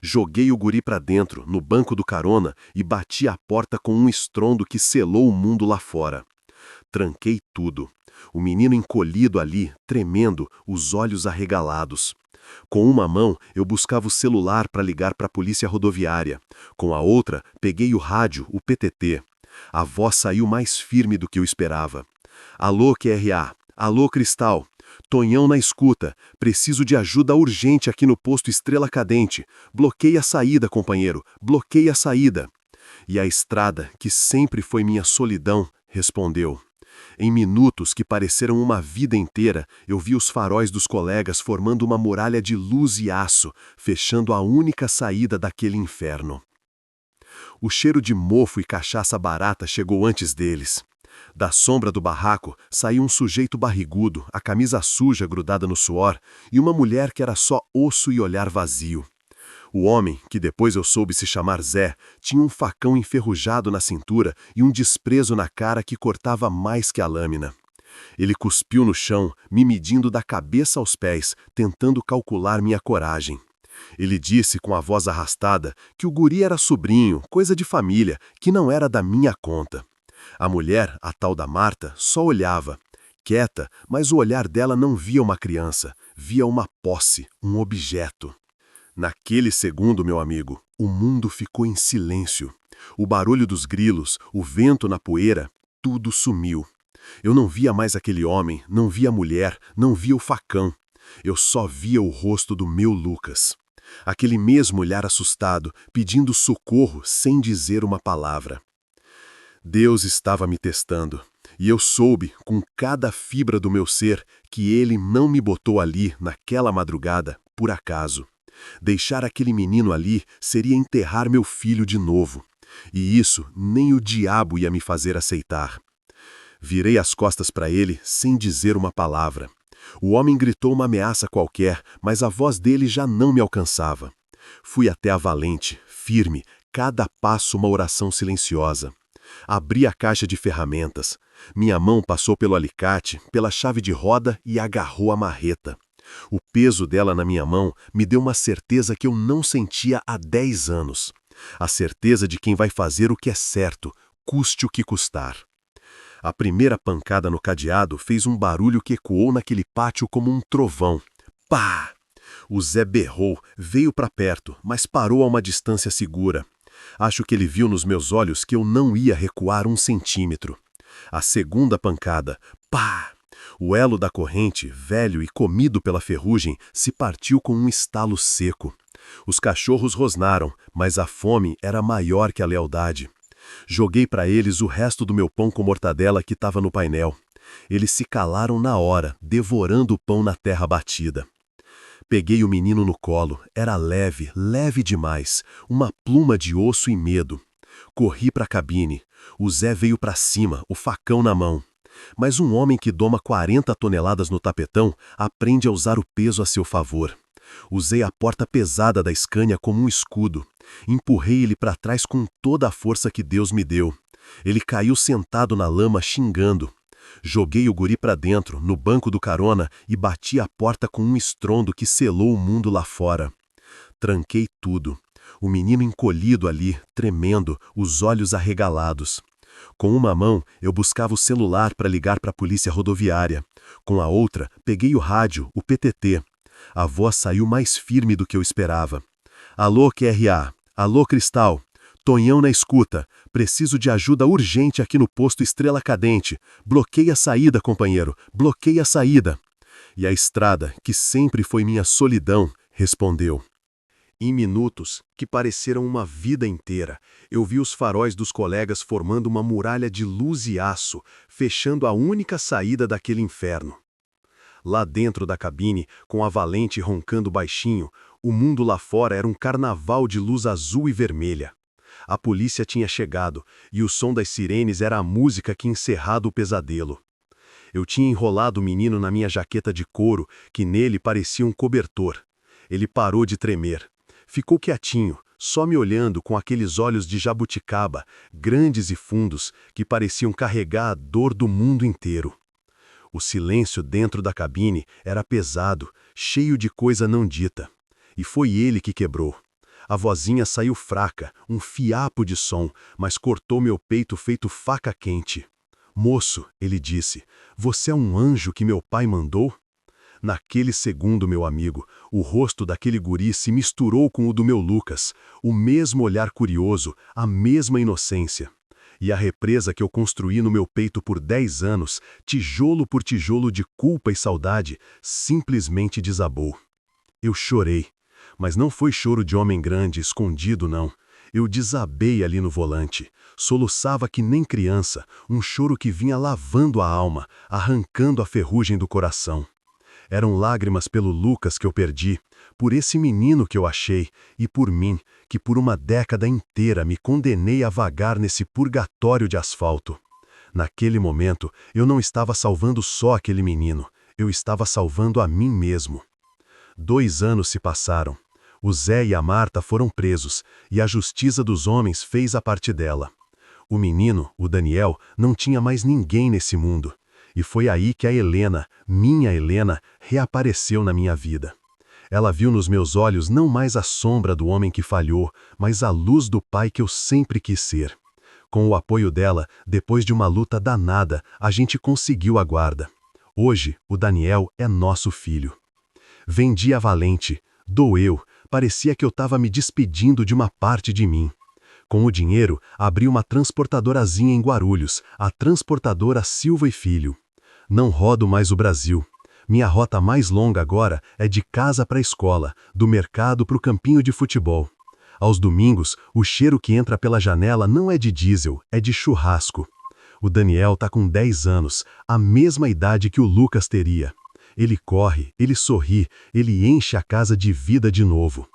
Joguei o guri para dentro, no banco do carona, e bati a porta com um estrondo que selou o mundo lá fora. Tranquei tudo. O menino encolhido ali, tremendo, os olhos arregalados. Com uma mão, eu buscava o celular para ligar para a polícia rodoviária. Com a outra, peguei o rádio, o PTT. A voz saiu mais firme do que eu esperava. Alô, QRA. Alô, Cristal. Tonhão na escuta. Preciso de ajuda urgente aqui no posto Estrela Cadente. Bloqueie a saída, companheiro. Bloqueie a saída. E a estrada, que sempre foi minha solidão, respondeu. Em minutos que pareceram uma vida inteira, eu vi os faróis dos colegas formando uma muralha de luz e aço, fechando a única saída daquele inferno. O cheiro de mofo e cachaça barata chegou antes deles. Da sombra do barraco saiu um sujeito barrigudo, a camisa suja grudada no suor, e uma mulher que era só osso e olhar vazio. O homem, que depois eu soube se chamar Zé, tinha um facão enferrujado na cintura e um desprezo na cara que cortava mais que a lâmina. Ele cuspiu no chão, me medindo da cabeça aos pés, tentando calcular minha coragem. Ele disse com a voz arrastada que o guri era sobrinho, coisa de família, que não era da minha conta. A mulher, a tal da Marta, só olhava. Quieta, mas o olhar dela não via uma criança, via uma posse, um objeto. Naquele segundo, meu amigo, o mundo ficou em silêncio. O barulho dos grilos, o vento na poeira, tudo sumiu. Eu não via mais aquele homem, não via a mulher, não via o facão. Eu só via o rosto do meu Lucas. Aquele mesmo olhar assustado, pedindo socorro sem dizer uma palavra. Deus estava me testando, e eu soube, com cada fibra do meu ser, que Ele não me botou ali, naquela madrugada, por acaso. Deixar aquele menino ali seria enterrar meu filho de novo. E isso nem o diabo ia me fazer aceitar. Virei as costas para ele sem dizer uma palavra. O homem gritou uma ameaça qualquer, mas a voz dele já não me alcançava. Fui até a valente, firme, cada passo uma oração silenciosa. Abri a caixa de ferramentas. Minha mão passou pelo alicate, pela chave de roda e agarrou a marreta. O peso dela na minha mão me deu uma certeza que eu não sentia há 10 anos. A certeza de quem vai fazer o que é certo, custe o que custar. A primeira pancada no cadeado fez um barulho que ecoou naquele pátio como um trovão. Pá! O Zé berrou, veio para perto, mas parou a uma distância segura. Acho que ele viu nos meus olhos que eu não ia recuar 1 centímetro. A segunda pancada, pá! O elo da corrente, velho e comido pela ferrugem, se partiu com um estalo seco. Os cachorros rosnaram, mas a fome era maior que a lealdade. Joguei para eles o resto do meu pão com mortadela que estava no painel. Eles se calaram na hora, devorando o pão na terra batida. Peguei o menino no colo, era leve, leve demais, uma pluma de osso e medo. Corri para a cabine. O Zé veio para cima, o facão na mão. Mas um homem que doma 40 toneladas no tapetão aprende a usar o peso a seu favor. Usei a porta pesada da Scania como um escudo. Empurrei ele para trás com toda a força que Deus me deu. Ele caiu sentado na lama xingando. Joguei o guri para dentro, no banco do carona, e bati a porta com um estrondo que selou o mundo lá fora. Tranquei tudo. O menino encolhido ali, tremendo, os olhos arregalados. Com uma mão, eu buscava o celular para ligar para a polícia rodoviária. Com a outra, peguei o rádio, o PTT. A voz saiu mais firme do que eu esperava. Alô, QRA. Alô, Cristal. Tonhão na escuta. Preciso de ajuda urgente aqui no posto Estrela Cadente. Bloqueie a saída, companheiro. Bloqueie a saída. E a estrada, que sempre foi minha solidão, respondeu. Em minutos, que pareceram uma vida inteira, eu vi os faróis dos colegas formando uma muralha de luz e aço, fechando a única saída daquele inferno. Lá dentro da cabine, com a valente roncando baixinho, o mundo lá fora era um carnaval de luz azul e vermelha. A polícia tinha chegado, e o som das sirenes era a música que encerrava o pesadelo. Eu tinha enrolado o menino na minha jaqueta de couro, que nele parecia um cobertor. Ele parou de tremer. Ficou quietinho, só me olhando com aqueles olhos de jabuticaba, grandes e fundos, que pareciam carregar a dor do mundo inteiro. O silêncio dentro da cabine era pesado, cheio de coisa não dita. E foi ele que quebrou. A vozinha saiu fraca, um fiapo de som, mas cortou meu peito feito faca quente. "Moço", ele disse, "você é um anjo que meu pai mandou?" Naquele segundo, meu amigo, o rosto daquele guri se misturou com o do meu Lucas, o mesmo olhar curioso, a mesma inocência. E a represa que eu construí no meu peito por 10 anos, tijolo por tijolo de culpa e saudade, simplesmente desabou. Eu chorei, mas não foi choro de homem grande, escondido, não. Eu desabei ali no volante, soluçava que nem criança, um choro que vinha lavando a alma, arrancando a ferrugem do coração. Eram lágrimas pelo Lucas que eu perdi, por esse menino que eu achei, e por mim, que por uma década inteira me condenei a vagar nesse purgatório de asfalto. Naquele momento, eu não estava salvando só aquele menino, eu estava salvando a mim mesmo. 2 anos se passaram. O Zé e a Marta foram presos, e a justiça dos homens fez a parte dela. O menino, o Daniel, não tinha mais ninguém nesse mundo. E foi aí que a Helena, minha Helena, reapareceu na minha vida. Ela viu nos meus olhos não mais a sombra do homem que falhou, mas a luz do pai que eu sempre quis ser. Com o apoio dela, depois de uma luta danada, a gente conseguiu a guarda. Hoje, o Daniel é nosso filho. Vendi a Valente, doeu, parecia que eu estava me despedindo de uma parte de mim. Com o dinheiro, abri uma transportadorazinha em Guarulhos, a transportadora Silva e Filho. Não rodo mais o Brasil. Minha rota mais longa agora é de casa para a escola, do mercado para o campinho de futebol. Aos domingos, o cheiro que entra pela janela não é de diesel, é de churrasco. O Daniel está com 10 anos, a mesma idade que o Lucas teria. Ele corre, ele sorri, ele enche a casa de vida de novo.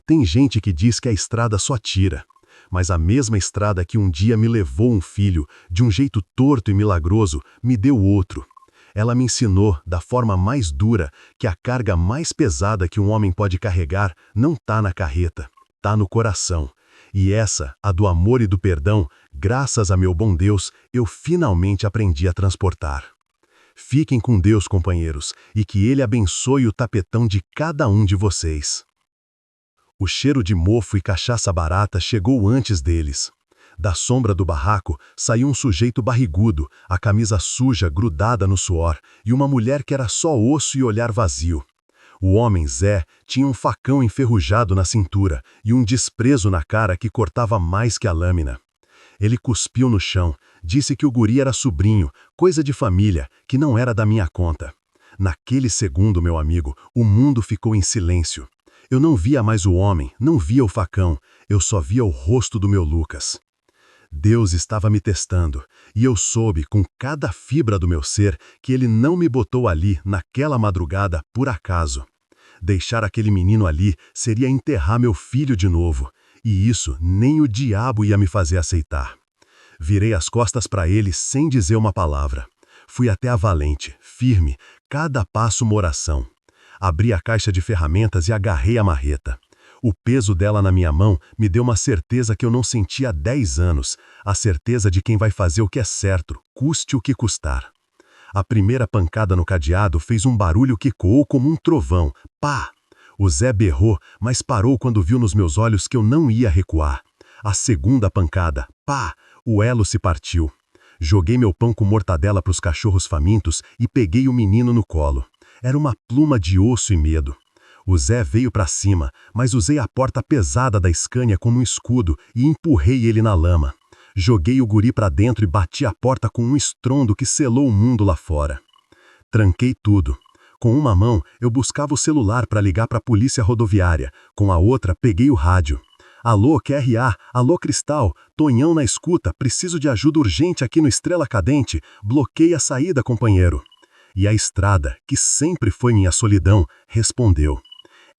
Tem gente que diz que a estrada só tira. Mas a mesma estrada que um dia me levou um filho, de um jeito torto e milagroso, me deu outro. Ela me ensinou, da forma mais dura, que a carga mais pesada que um homem pode carregar não tá na carreta, tá no coração. E essa, a do amor e do perdão, graças a meu bom Deus, eu finalmente aprendi a transportar. Fiquem com Deus, companheiros, e que Ele abençoe o tapetão de cada um de vocês. O cheiro de mofo e cachaça barata chegou antes deles. Da sombra do barraco saiu um sujeito barrigudo, a camisa suja grudada no suor, e uma mulher que era só osso e olhar vazio. O homem, Zé, tinha um facão enferrujado na cintura e um desprezo na cara que cortava mais que a lâmina. Ele cuspiu no chão, disse que o guri era sobrinho, coisa de família, que não era da minha conta. Naquele segundo, meu amigo, o mundo ficou em silêncio. Eu não via mais o homem, não via o facão, eu só via o rosto do meu Lucas. Deus estava me testando, e eu soube, com cada fibra do meu ser, que Ele não me botou ali, naquela madrugada, por acaso. Deixar aquele menino ali seria enterrar meu filho de novo, e isso nem o diabo ia me fazer aceitar. Virei as costas para ele sem dizer uma palavra. Fui até a Valente, firme, cada passo uma oração. Abri a caixa de ferramentas e agarrei a marreta. O peso dela na minha mão me deu uma certeza que eu não sentia há 10 anos, a certeza de quem vai fazer o que é certo, custe o que custar. A primeira pancada no cadeado fez um barulho que ecoou como um trovão. Pá! O Zé berrou, mas parou quando viu nos meus olhos que eu não ia recuar. A segunda pancada, pá! O elo se partiu. Joguei meu pão com mortadela para os cachorros famintos e peguei o menino no colo. Era uma pluma de osso e medo. O Zé veio para cima, mas usei a porta pesada da Scania como um escudo e empurrei ele na lama. Joguei o guri para dentro e bati a porta com um estrondo que selou o mundo lá fora. Tranquei tudo. Com uma mão, eu buscava o celular para ligar para a polícia rodoviária. Com a outra, peguei o rádio. Alô, QRA, alô Cristal, Tonhão na escuta, preciso de ajuda urgente aqui no Estrela Cadente. Bloqueie a saída, companheiro. E a estrada, que sempre foi minha solidão, respondeu.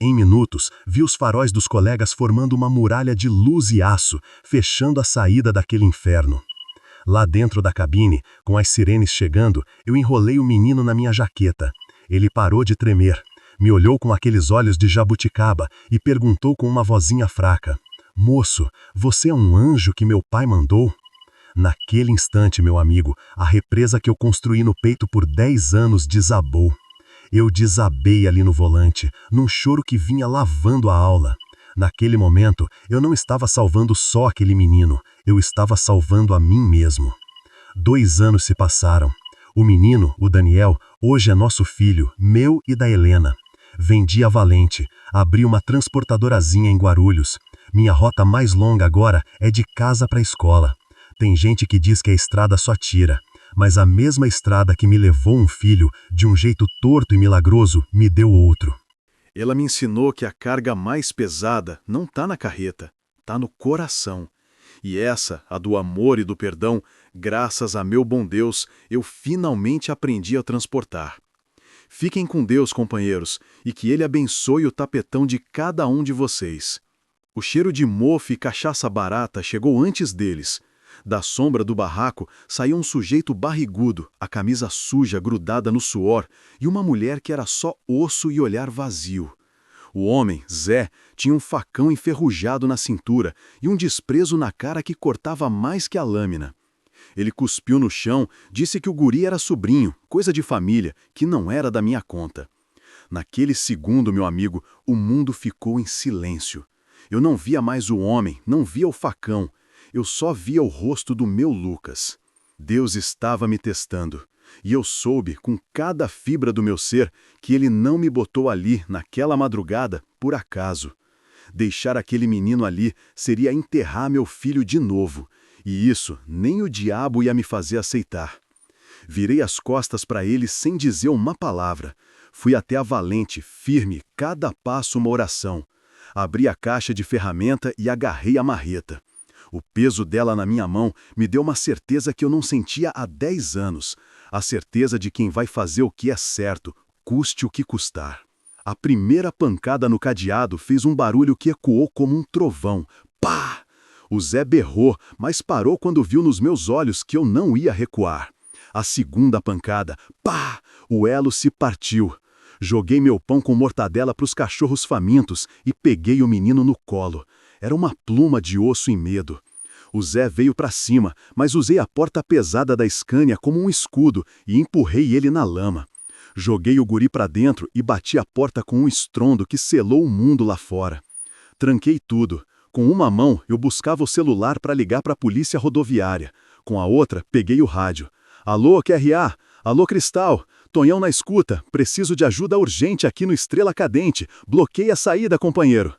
Em minutos, vi os faróis dos colegas formando uma muralha de luz e aço, fechando a saída daquele inferno. Lá dentro da cabine, com as sirenes chegando, eu enrolei o menino na minha jaqueta. Ele parou de tremer, me olhou com aqueles olhos de jabuticaba e perguntou com uma vozinha fraca: "Moço, você é um anjo que meu pai mandou?" Naquele instante, meu amigo, a represa que eu construí no peito por 10 anos desabou. Eu desabei ali no volante, num choro que vinha lavando a aula. Naquele momento, eu não estava salvando só aquele menino, eu estava salvando a mim mesmo. 2 anos se passaram. O menino, o Daniel, hoje é nosso filho, meu e da Helena. Vendi a Valente, abri uma transportadorazinha em Guarulhos. Minha rota mais longa agora é de casa para a escola. Tem gente que diz que a estrada só tira, mas a mesma estrada que me levou um filho, de um jeito torto e milagroso, me deu outro. Ela me ensinou que a carga mais pesada não está na carreta, está no coração. E essa, a do amor e do perdão, graças a meu bom Deus, eu finalmente aprendi a transportar. Fiquem com Deus, companheiros, e que Ele abençoe o tapetão de cada um de vocês. O cheiro de mofo e cachaça barata chegou antes deles. Da sombra do barraco saiu um sujeito barrigudo, a camisa suja grudada no suor, e uma mulher que era só osso e olhar vazio. O homem, Zé, tinha um facão enferrujado na cintura e um desprezo na cara que cortava mais que a lâmina. Ele cuspiu no chão, disse que o guri era sobrinho, coisa de família, que não era da minha conta. Naquele segundo, meu amigo, o mundo ficou em silêncio. Eu não via mais o homem, não via o facão. Eu só via o rosto do meu Lucas. Deus estava me testando. E eu soube, com cada fibra do meu ser, que Ele não me botou ali, naquela madrugada, por acaso. Deixar aquele menino ali seria enterrar meu filho de novo. E isso nem o diabo ia me fazer aceitar. Virei as costas para ele sem dizer uma palavra. Fui até a Valente, firme, cada passo uma oração. Abri a caixa de ferramenta e agarrei a marreta. O peso dela na minha mão me deu uma certeza que eu não sentia há 10 anos. A certeza de quem vai fazer o que é certo, custe o que custar. A primeira pancada no cadeado fez um barulho que ecoou como um trovão. Pá! O Zé berrou, mas parou quando viu nos meus olhos que eu não ia recuar. A segunda pancada, pá! O elo se partiu. Joguei meu pão com mortadela para os cachorros famintos e peguei o menino no colo. Era uma pluma de osso em medo. O Zé veio para cima, mas usei a porta pesada da Scania como um escudo e empurrei ele na lama. Joguei o guri para dentro e bati a porta com um estrondo que selou o mundo lá fora. Tranquei tudo. Com uma mão, eu buscava o celular para ligar para a polícia rodoviária. Com a outra, peguei o rádio. Alô, QRA? Alô, Cristal? Tonhão na escuta. Preciso de ajuda urgente aqui no Estrela Cadente. Bloqueie a saída, companheiro.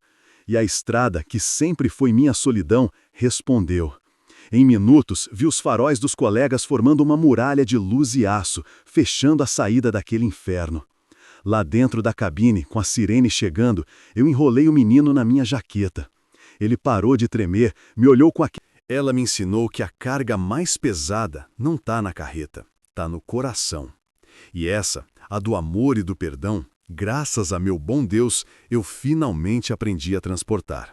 E a estrada, que sempre foi minha solidão, respondeu. Em minutos, vi os faróis dos colegas formando uma muralha de luz e aço, fechando a saída daquele inferno. Lá dentro da cabine, com a sirene chegando, eu enrolei o menino na minha jaqueta. Ele parou de tremer, me olhou com aquele... Ela me ensinou que a carga mais pesada não está na carreta, está no coração. E essa, a do amor e do perdão, graças a meu bom Deus, eu finalmente aprendi a transportar.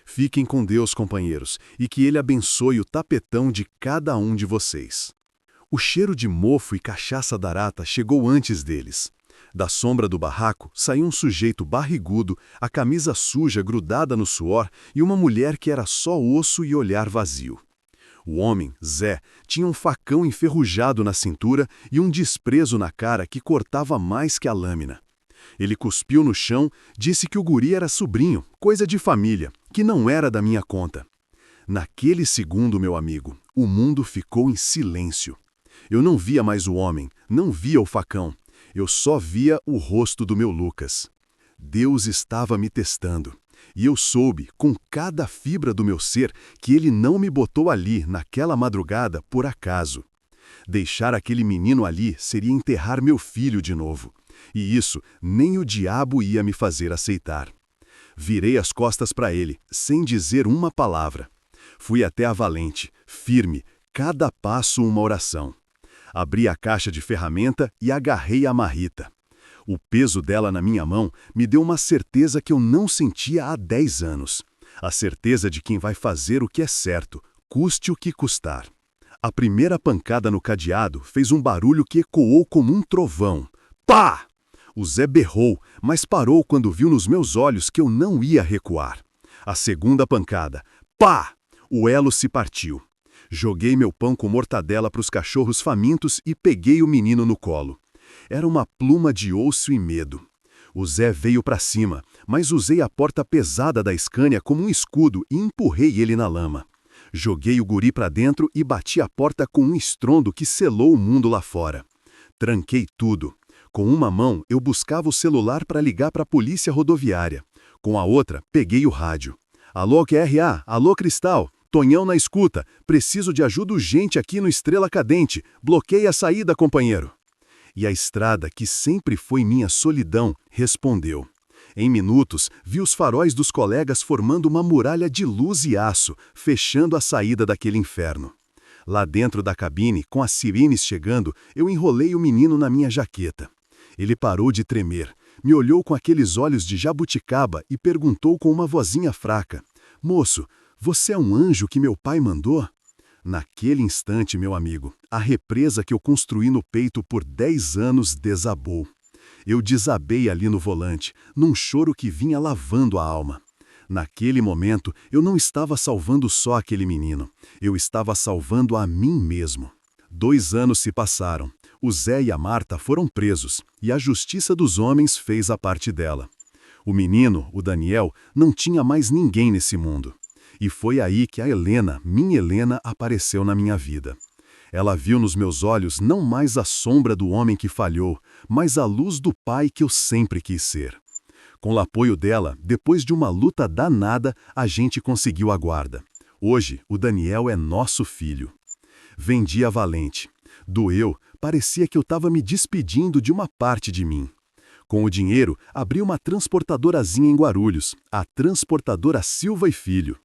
Fiquem com Deus, companheiros, e que Ele abençoe o tapetão de cada um de vocês. O cheiro de mofo e cachaça darata chegou antes deles. Da sombra do barraco saiu um sujeito barrigudo, a camisa suja grudada no suor e uma mulher que era só osso e olhar vazio. O homem, Zé, tinha um facão enferrujado na cintura e um desprezo na cara que cortava mais que a lâmina. Ele cuspiu no chão, disse que o guri era sobrinho, coisa de família, que não era da minha conta. Naquele segundo, meu amigo, o mundo ficou em silêncio. Eu não via mais o homem, não via o facão. Eu só via o rosto do meu Lucas. Deus estava me testando. E eu soube, com cada fibra do meu ser, que Ele não me botou ali, naquela madrugada, por acaso. Deixar aquele menino ali seria enterrar meu filho de novo. E isso nem o diabo ia me fazer aceitar. Virei as costas para ele, sem dizer uma palavra. Fui até a Valente, firme, cada passo uma oração. Abri a caixa de ferramenta e agarrei a marrita. O peso dela na minha mão me deu uma certeza que eu não sentia há 10 anos. A certeza de quem vai fazer o que é certo, custe o que custar. A primeira pancada no cadeado fez um barulho que ecoou como um trovão. Pá! O Zé berrou, mas parou quando viu nos meus olhos que eu não ia recuar. A segunda pancada. Pá! O elo se partiu. Joguei meu pão com mortadela para os cachorros famintos e peguei o menino no colo. Era uma pluma de osso e medo. O Zé veio para cima, mas usei a porta pesada da Scania como um escudo e empurrei ele na lama. Joguei o guri para dentro e bati a porta com um estrondo que selou o mundo lá fora. Tranquei tudo. Com uma mão, eu buscava o celular para ligar para a polícia rodoviária. Com a outra, peguei o rádio. Alô, QRA, alô, Cristal, Tonhão na escuta, preciso de ajuda urgente aqui no Estrela Cadente, bloqueie a saída, companheiro. E a estrada, que sempre foi minha solidão, respondeu. Em minutos, vi os faróis dos colegas formando uma muralha de luz e aço, fechando a saída daquele inferno. Lá dentro da cabine, com as sirenes chegando, eu enrolei o menino na minha jaqueta. Ele parou de tremer, me olhou com aqueles olhos de jabuticaba e perguntou com uma vozinha fraca: "Moço, você é um anjo que meu pai mandou?" Naquele instante, meu amigo, a represa que eu construí no peito por 10 anos desabou. Eu desabei ali no volante, num choro que vinha lavando a alma. Naquele momento, eu não estava salvando só aquele menino, eu estava salvando a mim mesmo. 2 anos se passaram, o Zé e a Marta foram presos, e a justiça dos homens fez a parte dela. O menino, o Daniel, não tinha mais ninguém nesse mundo. E foi aí que a Helena, minha Helena, apareceu na minha vida. Ela viu nos meus olhos não mais a sombra do homem que falhou, mas a luz do pai que eu sempre quis ser. Com o apoio dela, depois de uma luta danada, a gente conseguiu a guarda. Hoje, o Daniel é nosso filho. Vendi a Valente. Doeu, parecia que eu estava me despedindo de uma parte de mim. Com o dinheiro, abri uma transportadorazinha em Guarulhos, a Transportadora Silva e Filho.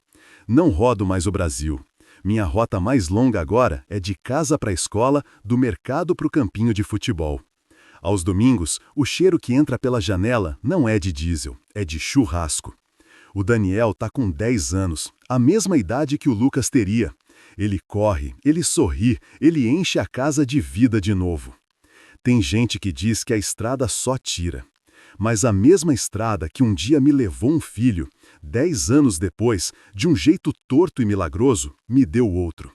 Não rodo mais o Brasil. Minha rota mais longa agora é de casa para a escola, do mercado para o campinho de futebol. Aos domingos, o cheiro que entra pela janela não é de diesel, é de churrasco. O Daniel está com 10 anos, a mesma idade que o Lucas teria. Ele corre, ele sorri, ele enche a casa de vida de novo. Tem gente que diz que a estrada só tira. Mas a mesma estrada que um dia me levou um filho, 10 anos depois, de um jeito torto e milagroso, me deu outro.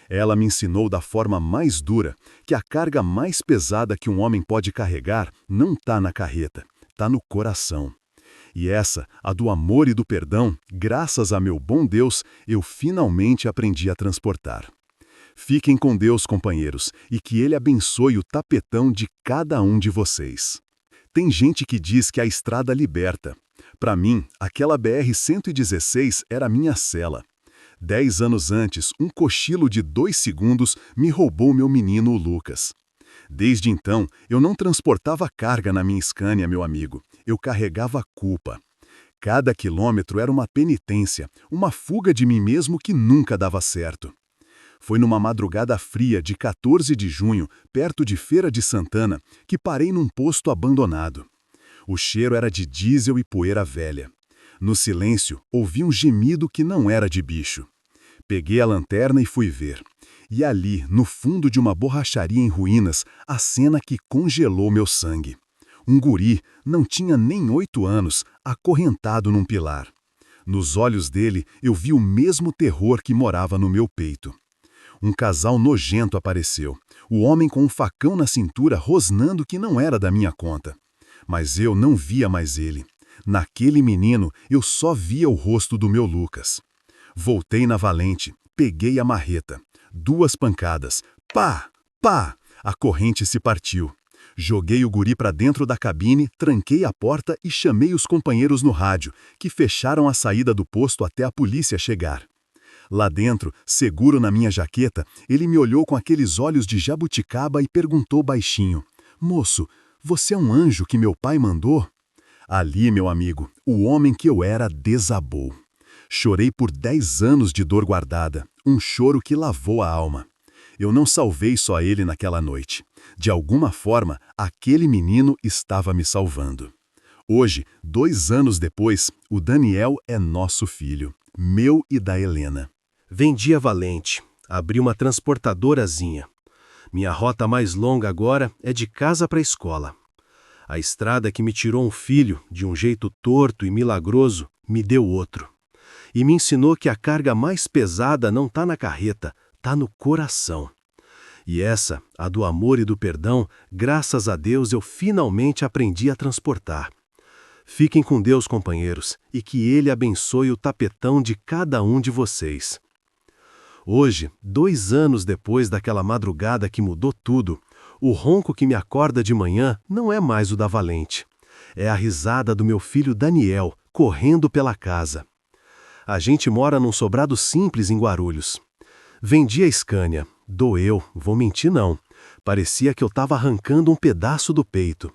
Ela me ensinou da forma mais dura que a carga mais pesada que um homem pode carregar não está na carreta, está no coração. E essa, a do amor e do perdão, graças a meu bom Deus, eu finalmente aprendi a transportar. Fiquem com Deus, companheiros, e que Ele abençoe o tapetão de cada um de vocês. Tem gente que diz que a estrada liberta. Para mim, aquela BR-116 era minha cela. 10 anos antes, um cochilo de 2 segundos me roubou meu menino, o Lucas. Desde então, eu não transportava carga na minha Scania, meu amigo. Eu carregava culpa. Cada quilômetro era uma penitência, uma fuga de mim mesmo que nunca dava certo. Foi numa madrugada fria de 14 de junho, perto de Feira de Santana, que parei num posto abandonado. O cheiro era de diesel e poeira velha. No silêncio, ouvi um gemido que não era de bicho. Peguei a lanterna e fui ver. E ali, no fundo de uma borracharia em ruínas, a cena que congelou meu sangue. Um guri, não tinha nem 8 anos, acorrentado num pilar. Nos olhos dele, eu vi o mesmo terror que morava no meu peito. Um casal nojento apareceu, o homem com um facão na cintura rosnando que não era da minha conta. Mas eu não via mais ele. Naquele menino, eu só via o rosto do meu Lucas. Voltei na Valente, peguei a marreta. 2 pancadas. Pá! Pá! A corrente se partiu. Joguei o guri para dentro da cabine, tranquei a porta e chamei os companheiros no rádio, que fecharam a saída do posto até a polícia chegar. Lá dentro, seguro na minha jaqueta, ele me olhou com aqueles olhos de jabuticaba e perguntou baixinho: "Moço, você é um anjo que meu pai mandou?" Ali, meu amigo, o homem que eu era desabou. Chorei por 10 anos de dor guardada, um choro que lavou a alma. Eu não salvei só ele naquela noite. De alguma forma, aquele menino estava me salvando. Hoje, 2 anos depois, o Daniel é nosso filho, meu e da Helena. Vendi a Valente, abri uma transportadorazinha. Minha rota mais longa agora é de casa para a escola. A estrada que me tirou um filho, de um jeito torto e milagroso, me deu outro. E me ensinou que a carga mais pesada não está na carreta, está no coração. E essa, a do amor e do perdão, graças a Deus eu finalmente aprendi a transportar. Fiquem com Deus, companheiros, e que Ele abençoe o tapetão de cada um de vocês. Hoje, 2 anos depois daquela madrugada que mudou tudo, o ronco que me acorda de manhã não é mais o da Valente. É a risada do meu filho Daniel, correndo pela casa. A gente mora num sobrado simples em Guarulhos. Vendi a Scania. Doeu, vou mentir não. Parecia que eu estava arrancando um pedaço do peito.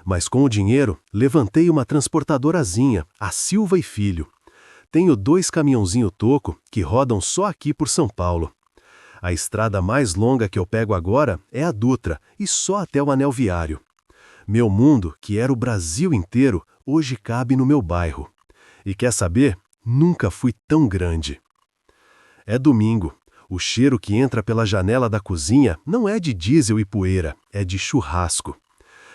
Mas com o dinheiro, levantei uma transportadorazinha, a Silva e Filho. Tenho 2 caminhãozinho toco que rodam só aqui por São Paulo. A estrada mais longa que eu pego agora é a Dutra, e só até o anel viário. Meu mundo, que era o Brasil inteiro, hoje cabe no meu bairro. E quer saber? Nunca fui tão grande. É domingo. O cheiro que entra pela janela da cozinha não é de diesel e poeira, é de churrasco.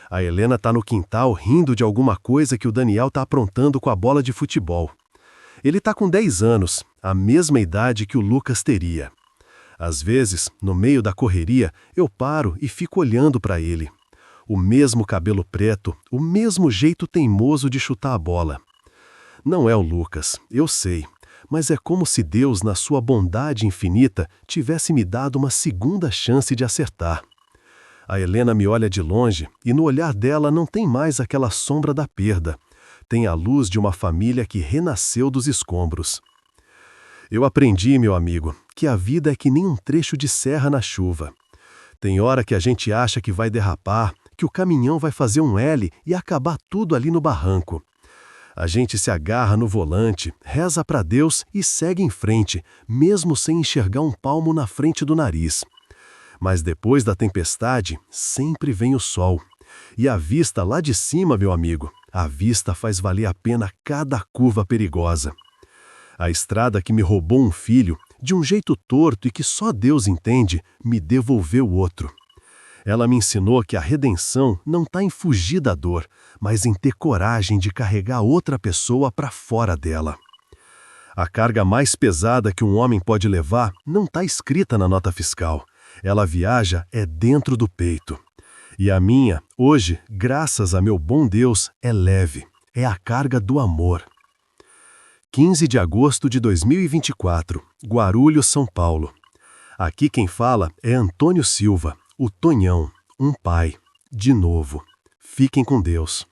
A Helena tá no quintal rindo de alguma coisa que o Daniel tá aprontando com a bola de futebol. Ele tá com 10 anos, a mesma idade que o Lucas teria. Às vezes, no meio da correria, eu paro e fico olhando para ele. O mesmo cabelo preto, o mesmo jeito teimoso de chutar a bola. Não é o Lucas, eu sei, mas é como se Deus, na sua bondade infinita, tivesse me dado uma segunda chance de acertar. A Helena me olha de longe e no olhar dela não tem mais aquela sombra da perda. Tem a luz de uma família que renasceu dos escombros. Eu aprendi, meu amigo, que a vida é que nem um trecho de serra na chuva. Tem hora que a gente acha que vai derrapar, que o caminhão vai fazer um L e acabar tudo ali no barranco. A gente se agarra no volante, reza para Deus e segue em frente, mesmo sem enxergar um palmo na frente do nariz. Mas depois da tempestade, sempre vem o sol. E a vista lá de cima, meu amigo, a vista faz valer a pena cada curva perigosa. A estrada que me roubou um filho, de um jeito torto e que só Deus entende, me devolveu outro. Ela me ensinou que a redenção não está em fugir da dor, mas em ter coragem de carregar outra pessoa para fora dela. A carga mais pesada que um homem pode levar não está escrita na nota fiscal. Ela viaja dentro do peito. E a minha, hoje, graças a meu bom Deus, é leve. É a carga do amor. 15 de agosto de 2024, Guarulhos, São Paulo. Aqui quem fala é Antônio Silva, o Tonhão, um pai. De novo. Fiquem com Deus.